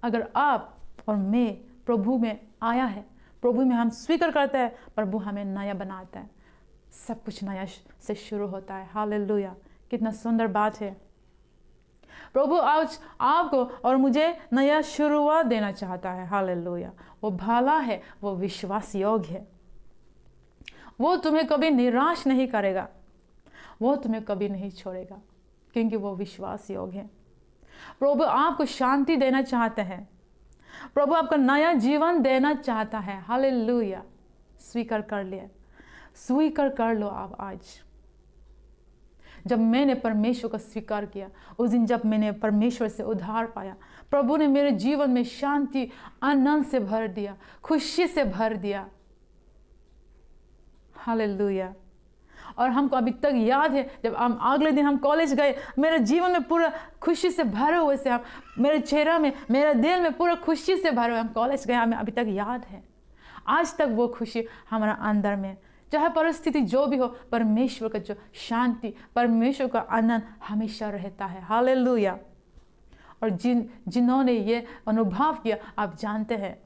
अगर आप और मैं प्रभु में आया है, प्रभु में हम स्वीकार करते हैं, प्रभु हमें नया बनाता है, सब कुछ नया से शुरू होता है। हालेलुया। कितना सुंदर बात है। प्रभु आज आपको और मुझे नया शुरुआत देना चाहता है। हालेलुया। वो भला है, वो विश्वास योग्य है, वो तुम्हें कभी निराश नहीं करेगा, वो तुम्हें कभी नहीं छोड़ेगा, क्योंकि वो विश्वास योग्य है। प्रभु आपको शांति देना चाहते हैं, प्रभु आपको नया जीवन देना चाहता है। हालेलुया। स्वीकार कर लिया, स्वीकार कर लो आप आज। जब मैंने परमेश्वर को स्वीकार किया, उस दिन जब मैंने परमेश्वर से उद्धार पाया, प्रभु ने मेरे जीवन में शांति, आनंद से भर दिया, खुशी से भर दिया। हालेलुया। और हमको अभी तक याद है, जब हम अगले दिन हम कॉलेज गए, मेरे जीवन में पूरा खुशी से भरे हुए से, हम मेरे चेहरा में, मेरे दिल में पूरा खुशी से भरे हुए हम कॉलेज गए, हमें अभी तक याद है। आज तक वो खुशी हमारा अंदर में, चाहे परिस्थिति जो भी हो, परमेश्वर का जो शांति, परमेश्वर का आनंद हमेशा रहता है। हालेलुया। और जिन्होंने ये अनुभव किया, आप जानते हैं।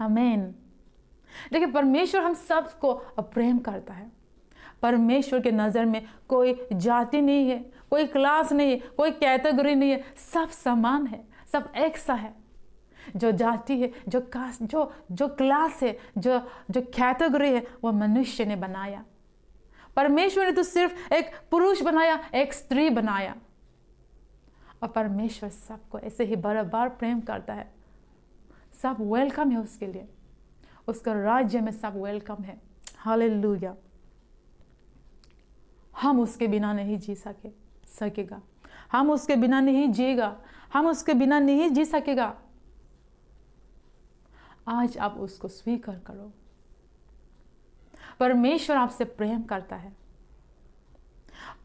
आमीन। देखिए, परमेश्वर हम सबको प्रेम करता है। परमेश्वर के नज़र में कोई जाति नहीं है, कोई क्लास नहीं है, कोई कैटेगरी नहीं है, सब समान है, सब एक सा है। जो जाति है, जो कास्ट, जो क्लास है, जो कैटेगरी है, वो मनुष्य ने बनाया। परमेश्वर ने तो सिर्फ एक पुरुष बनाया, एक स्त्री बनाया, और परमेश्वर सबको ऐसे ही बराबर प्रेम करता है। सब वेलकम है उसके लिए, उसका राज्य में सब वेलकम है। हालेलुया। हम उसके बिना नहीं जी सकेगा, हम उसके बिना नहीं जिएगा, हम उसके बिना नहीं जी सकेगा। आज आप उसको स्वीकार करो। परमेश्वर आपसे प्रेम करता है।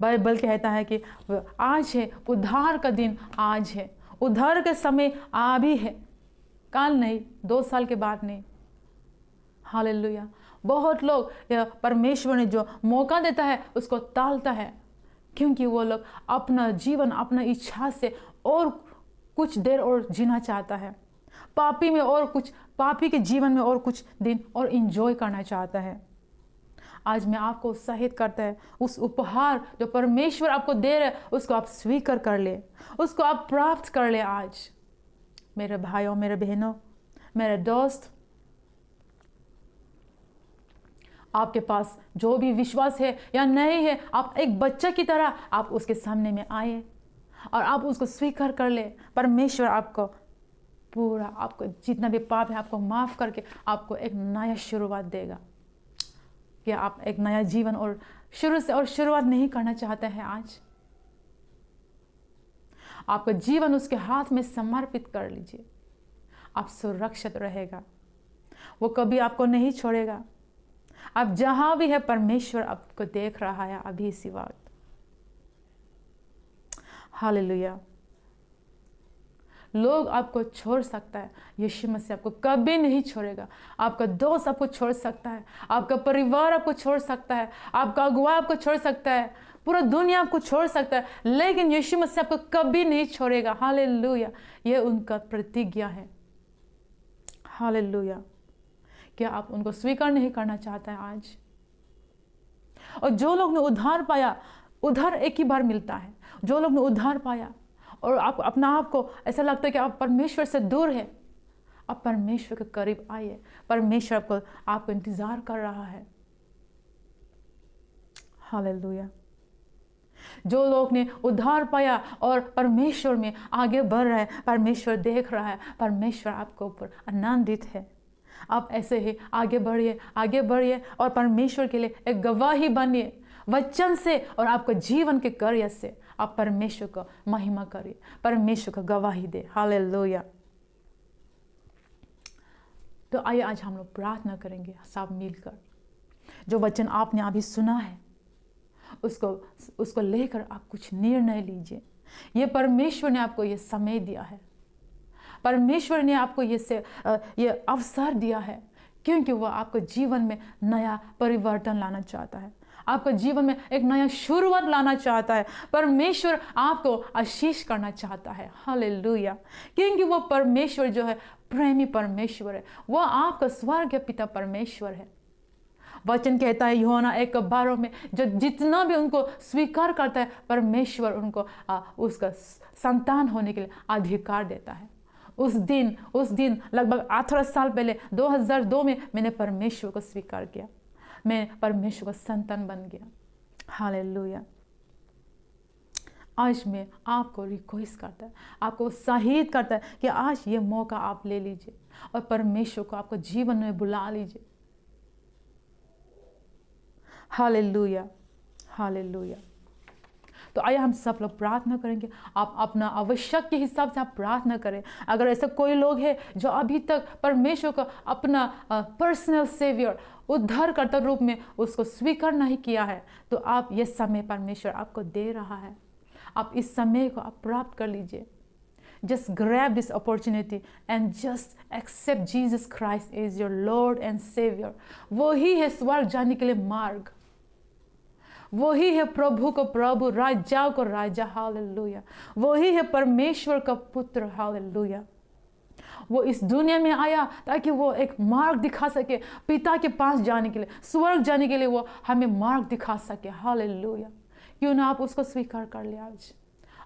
बाइबल कहता है कि आज है उद्धार का दिन, आज है उद्धार का समय, आ भी है, कल नहीं, 2 साल के बाद नहीं। हालेलुया। बहुत लोग परमेश्वर ने जो मौका देता है उसको टालता है, क्योंकि वो लोग अपना जीवन, अपना इच्छा से और कुछ देर और जीना चाहता है, पापी में और कुछ, पापी के जीवन में और कुछ दिन और इंजॉय करना चाहता है। आज मैं आपको उत्साहित करता है, उस उपहार जो परमेश्वर आपको दे रहे हैं, उसको आप स्वीकार कर ले, उसको आप प्राप्त कर ले। आज मेरे भाइयों, मेरे बहनों, मेरे दोस्त, आपके पास जो भी विश्वास है या नहीं है, आप एक बच्चा की तरह आप उसके सामने में आए और आप उसको स्वीकार कर ले। परमेश्वर आपको पूरा, आपको जितना भी पाप है आपको माफ़ करके आपको एक नया शुरुआत देगा। क्या आप एक नया जीवन और शुरू से और शुरुआत नहीं करना चाहते हैं? आज आपका जीवन उसके हाथ में समर्पित कर लीजिए। आप सुरक्षित रहेगा, वो कभी आपको नहीं छोड़ेगा। आप जहां भी है परमेश्वर आपको देख रहा है अभी इसी वक्त। हालेलुया। लोग आपको छोड़ सकता है, यीशु मसीह आपको कभी नहीं छोड़ेगा। आपका दोस्त आपको छोड़ सकता है, आपका परिवार आपको छोड़ सकता है, आपका अगुआ आपको छोड़ सकता है, पूरा दुनिया आपको छोड़ सकता है, लेकिन यीशु मसीह आपको कभी नहीं छोड़ेगा। हालेलुया। ये उनका प्रतिज्ञा है। हालेलुया। क्या आप उनको स्वीकार नहीं करना चाहते हैं आज? और जो लोग ने उद्धार पाया, उद्धार एक ही बार मिलता है। जो लोग ने उद्धार पाया और आप अपना आप को ऐसा लगता है कि आप परमेश्वर से दूर है, आप परमेश्वर के करीब आइए। परमेश्वर आपको इंतजार कर रहा है। हालेलुया। जो लोग ने उद्धार पाया और परमेश्वर में आगे बढ़ रहे हैं, परमेश्वर देख रहा है, परमेश्वर आपके ऊपर आनंदित है। आप ऐसे ही आगे बढ़िए, आगे बढ़िए और परमेश्वर के लिए एक गवाही बनिए वचन से और आपको जीवन के कार्य से। आप परमेश्वर को महिमा करिए, परमेश्वर को गवाही दे। हालेलुया। तो आइए आज हम लोग प्रार्थना करेंगे सब मिलकर। जो वचन आपने अभी सुना है उसको लेकर आप कुछ निर्णय लीजिए। ये परमेश्वर ने आपको ये समय दिया है, परमेश्वर ने आपको ये अवसर दिया है, क्योंकि वह आपको जीवन में नया परिवर्तन लाना चाहता है, आपको जीवन में एक नया शुरुआत लाना चाहता है। परमेश्वर आपको आशीष करना चाहता है। हालेलुया। क्योंकि वो परमेश्वर जो है प्रेमी परमेश्वर है, वह आपका स्वर्ग पिता परमेश्वर है। वचन कहता है यूहन्ना 1:12 में, जो जितना भी उनको स्वीकार करता है परमेश्वर उनको उसका संतान होने के लिए अधिकार देता है। उस दिन लगभग 18 साल पहले 2002 में मैंने परमेश्वर को स्वीकार किया, मैं परमेश्वर का संतान बन गया। हालेलुया। आज मैं आपको रिक्वेस्ट करता है, आपको उत्साहित करता है कि आज ये मौका आप ले लीजिए और परमेश्वर को आपको जीवन में बुला लीजिए। हालेलुया। हालेलुया। तो आइए हम सब लोग प्रार्थना करेंगे। आप अपना आवश्यक के हिसाब से आप प्रार्थना करें। अगर ऐसे कोई लोग हैं जो अभी तक परमेश्वर को अपना पर्सनल सेवियर, उद्धारकर्ता रूप में उसको स्वीकार नहीं किया है, तो आप ये समय परमेश्वर आपको दे रहा है। आप इस समय को आप प्राप्त कर लीजिए। Just grab this opportunity and just accept Jesus Christ as your Lord and Savior. वही है स्वर्ग जाने के लिए मार्ग, वही है प्रभु को प्रभु, राजाओं को राजा। हालेलुया। वही है परमेश्वर का पुत्र। हालेलुया। वो इस दुनिया में आया ताकि वो एक मार्ग दिखा सके पिता के पास जाने के लिए, स्वर्ग जाने के लिए वो हमें मार्ग दिखा सके। हालेलुया। क्यों ना आप उसको स्वीकार कर ले आज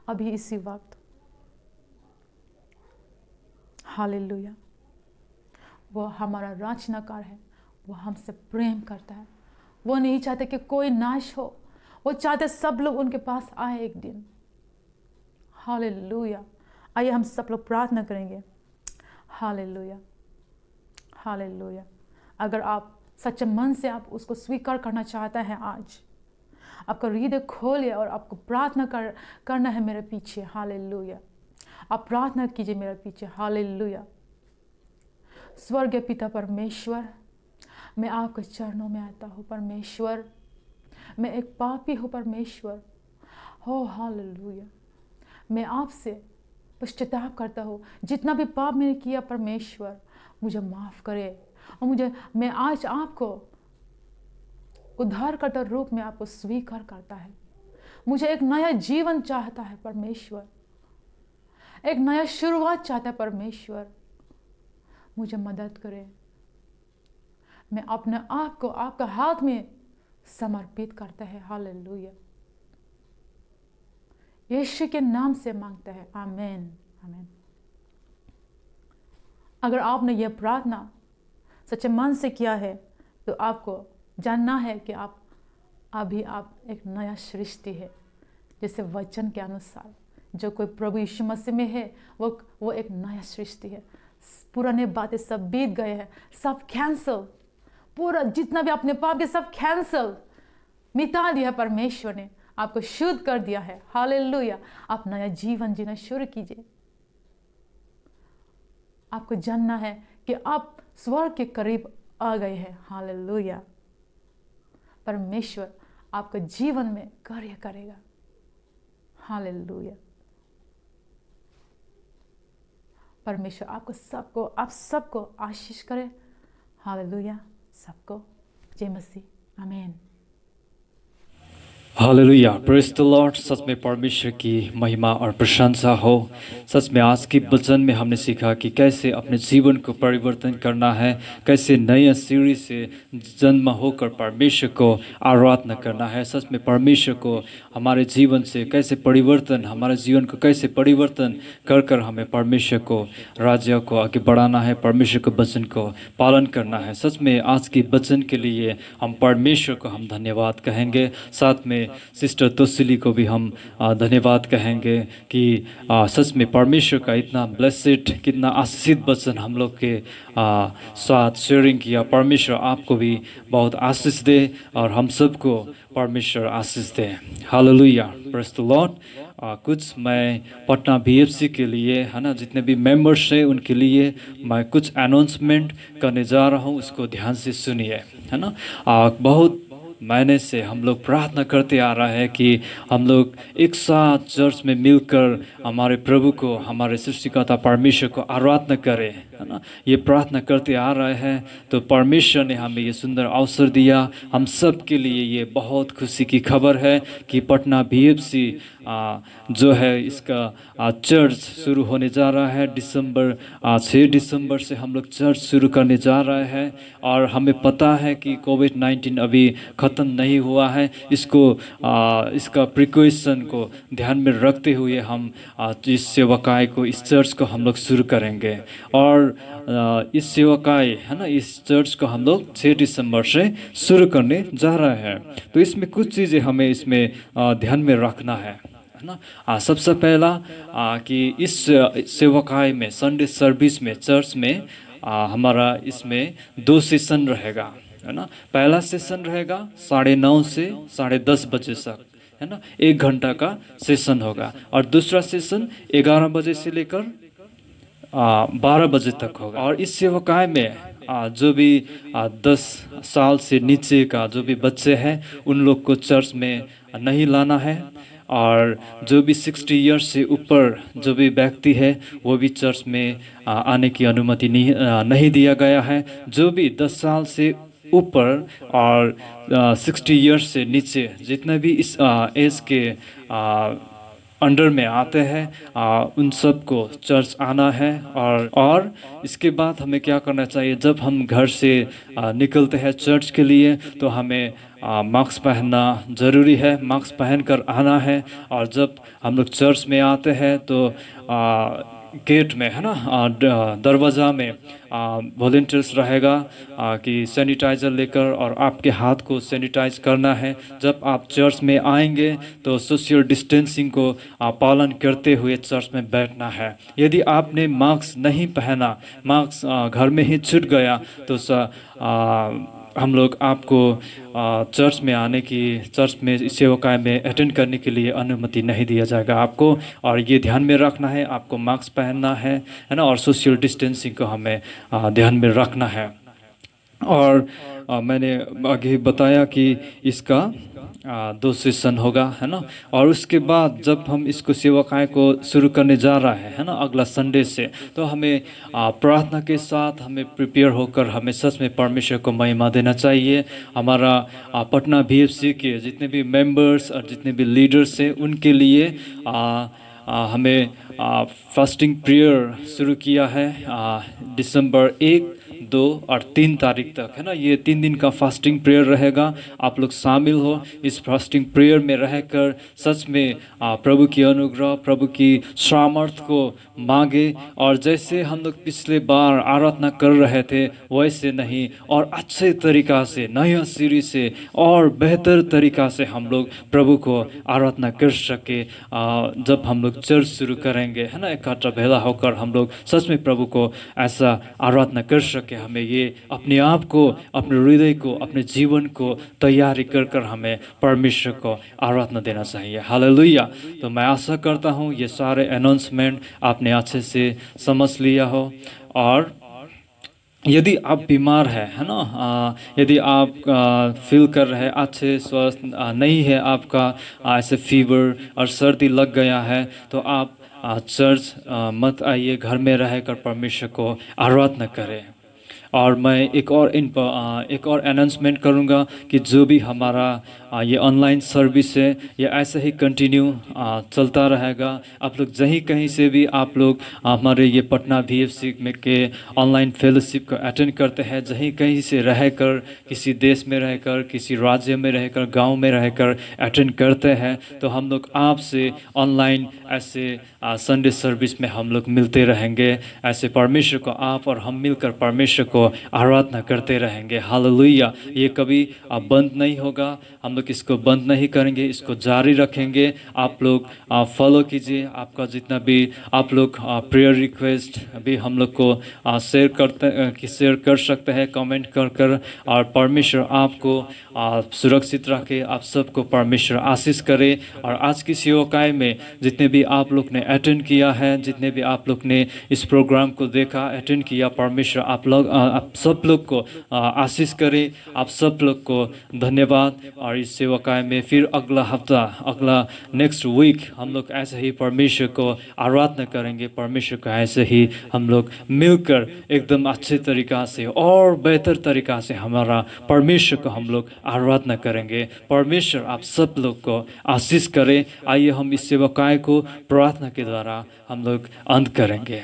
अभी इसी वक्त। हालेलुया। वो हमारा रचनाकार है, वो हमसे प्रेम करता है। वो नहीं चाहते कि कोई नाश हो, वो चाहते सब लोग उनके पास आए एक दिन। हालेलुया। आइए हम सब लोग प्रार्थना करेंगे। हालेलुया। हालेलुया। अगर आप सच्चे मन से आप उसको स्वीकार करना चाहते हैं, आज आपका हृदय खोलिए और आपको प्रार्थना करना है मेरे पीछे। हालेलुया। आप प्रार्थना कीजिए मेरे पीछे। हालेलुया। स्वर्गीय पिता परमेश्वर, मैं आपके चरणों में आता हूँ परमेश्वर। मैं एक पापी हूँ परमेश्वर। हो हालेलुया। मैं आपसे पश्चाताप करता हूँ, जितना भी पाप मैंने किया परमेश्वर मुझे माफ़ करे। और मैं आज आपको उद्धारकर्ता रूप में आपको स्वीकार करता है। मुझे एक नया जीवन चाहता है परमेश्वर, एक नया शुरुआत चाहता है परमेश्वर। मुझे मदद करें। मैं अपने आप को आपका हाथ में समर्पित करता है। हालेलुया। यीशु के नाम से मांगता है। आमीन। आमीन। अगर आपने यह प्रार्थना सच्चे मन से किया है तो आपको जानना है कि आप अभी आप एक नया सृष्टि है, जैसे वचन के अनुसार जो कोई प्रभु यीशु मसीह में है वो एक नया सृष्टि है। पुराने बातें सब बीत गए हैं, सब कैंसल, पूरा जितना भी अपने पाप के सब कैंसल, मिटा दिया परमेश्वर ने, आपको शुद्ध कर दिया है। हालेलुया। आप नया जीवन जीना शुरू कीजिए। आपको जानना है कि आप स्वर्ग के करीब आ गए हैं। हालेलुया। परमेश्वर आपके जीवन में कार्य करेगा। हालेलुया। परमेश्वर आप सबको आशीष करे। हालेलुया। सबको जय मसीह। आमीन। Hallelujah, praise the Lord. सच में परमेश्वर की महिमा और प्रशंसा हो। सच में आज की वचन में हमने सीखा कि कैसे अपने जीवन को परिवर्तन करना है, कैसे नए सिरे से जन्म होकर परमेश्वर को आराधना करना है। सच में परमेश्वर को हमारे जीवन से कैसे परिवर्तन, हमारे जीवन को कैसे परिवर्तन कर कर हमें परमेश्वर को राज्य को आगे बढ़ाना है, परमेश्वर के वचन को पालन करना है। सच में आज की वचन के लिए हम परमेश्वर को हम धन्यवाद कहेंगे। साथ में सिस्टर तोसिली को भी हम धन्यवाद कहेंगे कि सच में परमेश्वर का इतना ब्लेसेड, कितना आशीषित वचन हम लोग के साथ शेयरिंग किया। परमेश्वर आपको भी बहुत आशीष दे और हम सबको परमेश्वर आशीष दे। Hallelujah, praise the Lord. कुछ मैं पटना बीएफसी के लिए, है ना, जितने भी मेंबर्स हैं उनके लिए मैं कुछ अनाउंसमेंट करने जा रहा हूँ, उसको ध्यान से सुनिए, है ना। बहुत महीने से हम लोग प्रार्थना करते आ रहा है कि हम लोग एक साथ चर्च में मिलकर हमारे प्रभु को, हमारे सृष्टिकर्ता परमेश्वर को आराधना करें, है ना। ये प्रार्थना करते आ रहे हैं, तो परमेश्वर ने हमें ये सुंदर अवसर दिया। हम सब के लिए ये बहुत खुशी की खबर है कि पटना बीएफसी जो है इसका चर्च शुरू होने जा रहा है। 6 दिसंबर से हम लोग चर्च शुरू करने जा रहे हैं। और हमें पता है कि कोविड-19 अभी ख़त्म नहीं हुआ है। इसका प्रिकॉशन को ध्यान में रखते हुए हम इस सेवकाई को, इस चर्च को हम लोग शुरू करेंगे। और इस सेवकाई, है ना, इस चर्च को हम लोग 6 दिसंबर से शुरू करने जा रहे हैं। तो इसमें कुछ चीज़ें हमें इसमें ध्यान में रखना है ना। सबसे पहला कि इस सेवकाई में, संडे सर्विस में, चर्च में हमारा इसमें 2 सेशन रहेगा, है ना। पहला सेशन रहेगा 9:30 से 10:30 बजे तक, है ना, 1 घंटा का सेशन होगा। और दूसरा सेशन 11 बजे से लेकर 12 बजे तक होगा। और इस सेवकाई में जो भी 10 साल से नीचे का जो भी बच्चे हैं उन लोग को चर्च में नहीं लाना है। और जो भी 60 ईयर्स से ऊपर जो भी व्यक्ति है वो भी चर्च में आने की अनुमति नहीं दिया गया है। जो भी 10 साल से ऊपर और 60 ईयर्स से नीचे जितने भी इस एज के अंडर में आते हैं उन सब को चर्च आना है। और इसके बाद हमें क्या करना चाहिए, जब हम घर से निकलते हैं चर्च के लिए तो हमें मास्क पहनना ज़रूरी है, मास्क पहनकर आना है। और जब हम लोग चर्च में आते हैं तो गेट में, है ना, दरवाज़ा में वॉलंटियर्स रहेगा कि सैनिटाइज़र लेकर और आपके हाथ को सैनिटाइज करना है। जब आप चर्च में आएंगे तो सोशल डिस्टेंसिंग को पालन करते हुए चर्च में बैठना है। यदि आपने मास्क नहीं पहना, मास्क घर में ही छूट गया तो हम लोग आपको चर्च में आने की, चर्च में सेवकाई में अटेंड करने के लिए अनुमति नहीं दिया जाएगा आपको। और ये ध्यान में रखना है, आपको मास्क पहनना है ना, और सोशल डिस्टेंसिंग को हमें ध्यान में रखना है। और मैंने आगे बताया कि इसका 2 सेशन होगा, है ना। और उसके बाद जब हम इसको सेवकाई को शुरू करने जा रहा है ना, अगला संडे से, तो हमें प्रार्थना के साथ हमें प्रिपेयर होकर हमें सच में परमेश्वर को महिमा देना चाहिए। हमारा पटना बीएफसी के जितने भी मेंबर्स और जितने भी लीडर्स हैं उनके लिए हमें फास्टिंग प्रेयर शुरू किया है। दिसंबर 1, 2 और 3 तारीख तक, है ना, ये 3 दिन का फास्टिंग प्रेयर रहेगा। आप लोग शामिल हो इस फास्टिंग प्रेयर में रहकर सच में प्रभु की अनुग्रह, प्रभु की सामर्थ को मांगे। और जैसे हम लोग पिछले बार आराधना कर रहे थे वैसे नहीं, और अच्छे तरीका से, नया सिरे से और बेहतर तरीका से हम लोग प्रभु को आराधना कर सके। जब हम लोग चर्च शुरू करेंगे, है ना, इकट्ठा भेला होकर हम लोग सच में प्रभु को ऐसा आराधना कर सके, हमें ये अपने आप को, अपने हृदय को, अपने जीवन को तैयारी कर कर हमें परमेश्वर को आराधना देना चाहिए। हालेलुया। तो मैं आशा करता हूँ ये सारे अनाउंसमेंट आपने अच्छे से समझ लिया हो। और यदि आप बीमार है ना, यदि आप फील कर रहे हैं अच्छे स्वस्थ नहीं है आपका, ऐसे फीवर और सर्दी लग गया है, तो आप चर्च मत आइए, घर में रहकर परमेश्वर को आराधना करें। और मैं एक और अनाउंसमेंट करूंगा कि जो भी हमारा ये ऑनलाइन सर्विस है ये ऐसे ही कंटिन्यू चलता रहेगा। आप लोग जहीं कहीं से भी आप लोग हमारे ये पटना VFC में के ऑनलाइन फेलोशिप को अटेंड करते हैं, जहीं कहीं से रहकर, किसी देश में रहकर, किसी राज्य में रहकर, गांव में रहकर अटेंड करते हैं, तो हम लोग आपसे ऑनलाइन ऐसे संडे सर्विस में हम लोग मिलते रहेंगे। ऐसे परमेश्वर को आप और हम मिलकर परमेश्वर को आराधना करते रहेंगे। हालेलुया। ये कभी बंद नहीं होगा, हम लोग इसको बंद नहीं करेंगे, इसको जारी रखेंगे। आप लोग फॉलो कीजिए। आपका जितना भी आप लोग प्रेयर रिक्वेस्ट भी हम लोग को शेयर कर सकते हैं कमेंट कर कर। और परमेश्वर आपको सुरक्षित रखे, आप सबको परमेश्वर आशीष करे। और आज की सेवकाई में जितने भी आप लोग ने अटेंड किया है, जितने भी आप लोग ने इस प्रोग्राम को देखा, अटेंड किया, परमेश्वर आप सब लोग को आशीष करे। आप सब लोग को धन्यवाद। और इस सेवकाई में फिर अगला हफ्ता, अगला नेक्स्ट वीक हम लोग ऐसे ही परमेश्वर को आराधना करेंगे। परमेश्वर को ऐसे ही हम लोग मिलकर एकदम अच्छे तरीका से और बेहतर तरीका से हमारा परमेश्वर को हम लोग आराधना करेंगे। परमेश्वर आप सब लोग को आशीष करे। आइए हम इस सेवकाई को प्रार्थना के द्वारा हम लोग अंत करेंगे।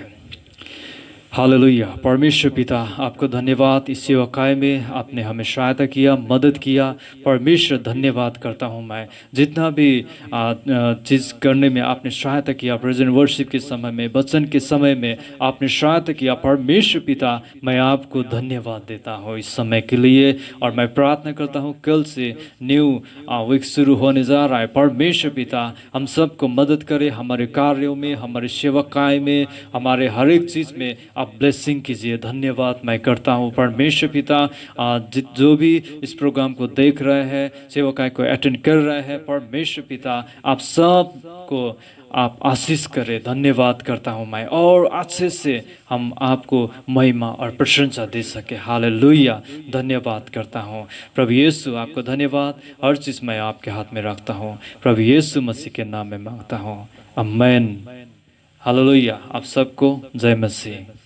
हालेलुया। परमेश्वर पिता, आपको धन्यवाद। इस सेवकाई में आपने हमें सहायता किया, मदद किया। परमेश्वर धन्यवाद करता हूँ मैं, जितना भी चीज़ करने में आपने सहायता किया, प्रेजेंट वर्शिप के समय में, वचन के समय में आपने सहायता किया। परमेश्वर पिता, मैं आपको धन्यवाद देता हूँ इस समय के लिए। और मैं प्रार्थना करता हूँ कल से न्यू वीक शुरू होने जा रहा है। परमेश्वर पिता, हम सबको मदद करें, हमारे कार्यों में, हमारे सेवकाई में, हमारे हर एक चीज़ में आप ब्लेसिंग कीजिए। धन्यवाद मैं करता हूँ परमेश्वर पिता। जो भी इस प्रोग्राम को देख रहे हैं, सेवकाई को अटेंड कर रहे हैं, परमेश्वर पिता आप सब को आप आशीष करें। धन्यवाद करता हूँ मैं, और अच्छे से हम आपको महिमा और प्रशंसा दे सके। हालेलुया। धन्यवाद करता हूँ प्रभु यीशु, आपको धन्यवाद। हर चीज़ मैं आपके हाथ में रखता हूँ, प्रभु यीशु मसीह के नाम में मांगता हूँ, आमीन। हालेलुया। आप सबको जय मसीह।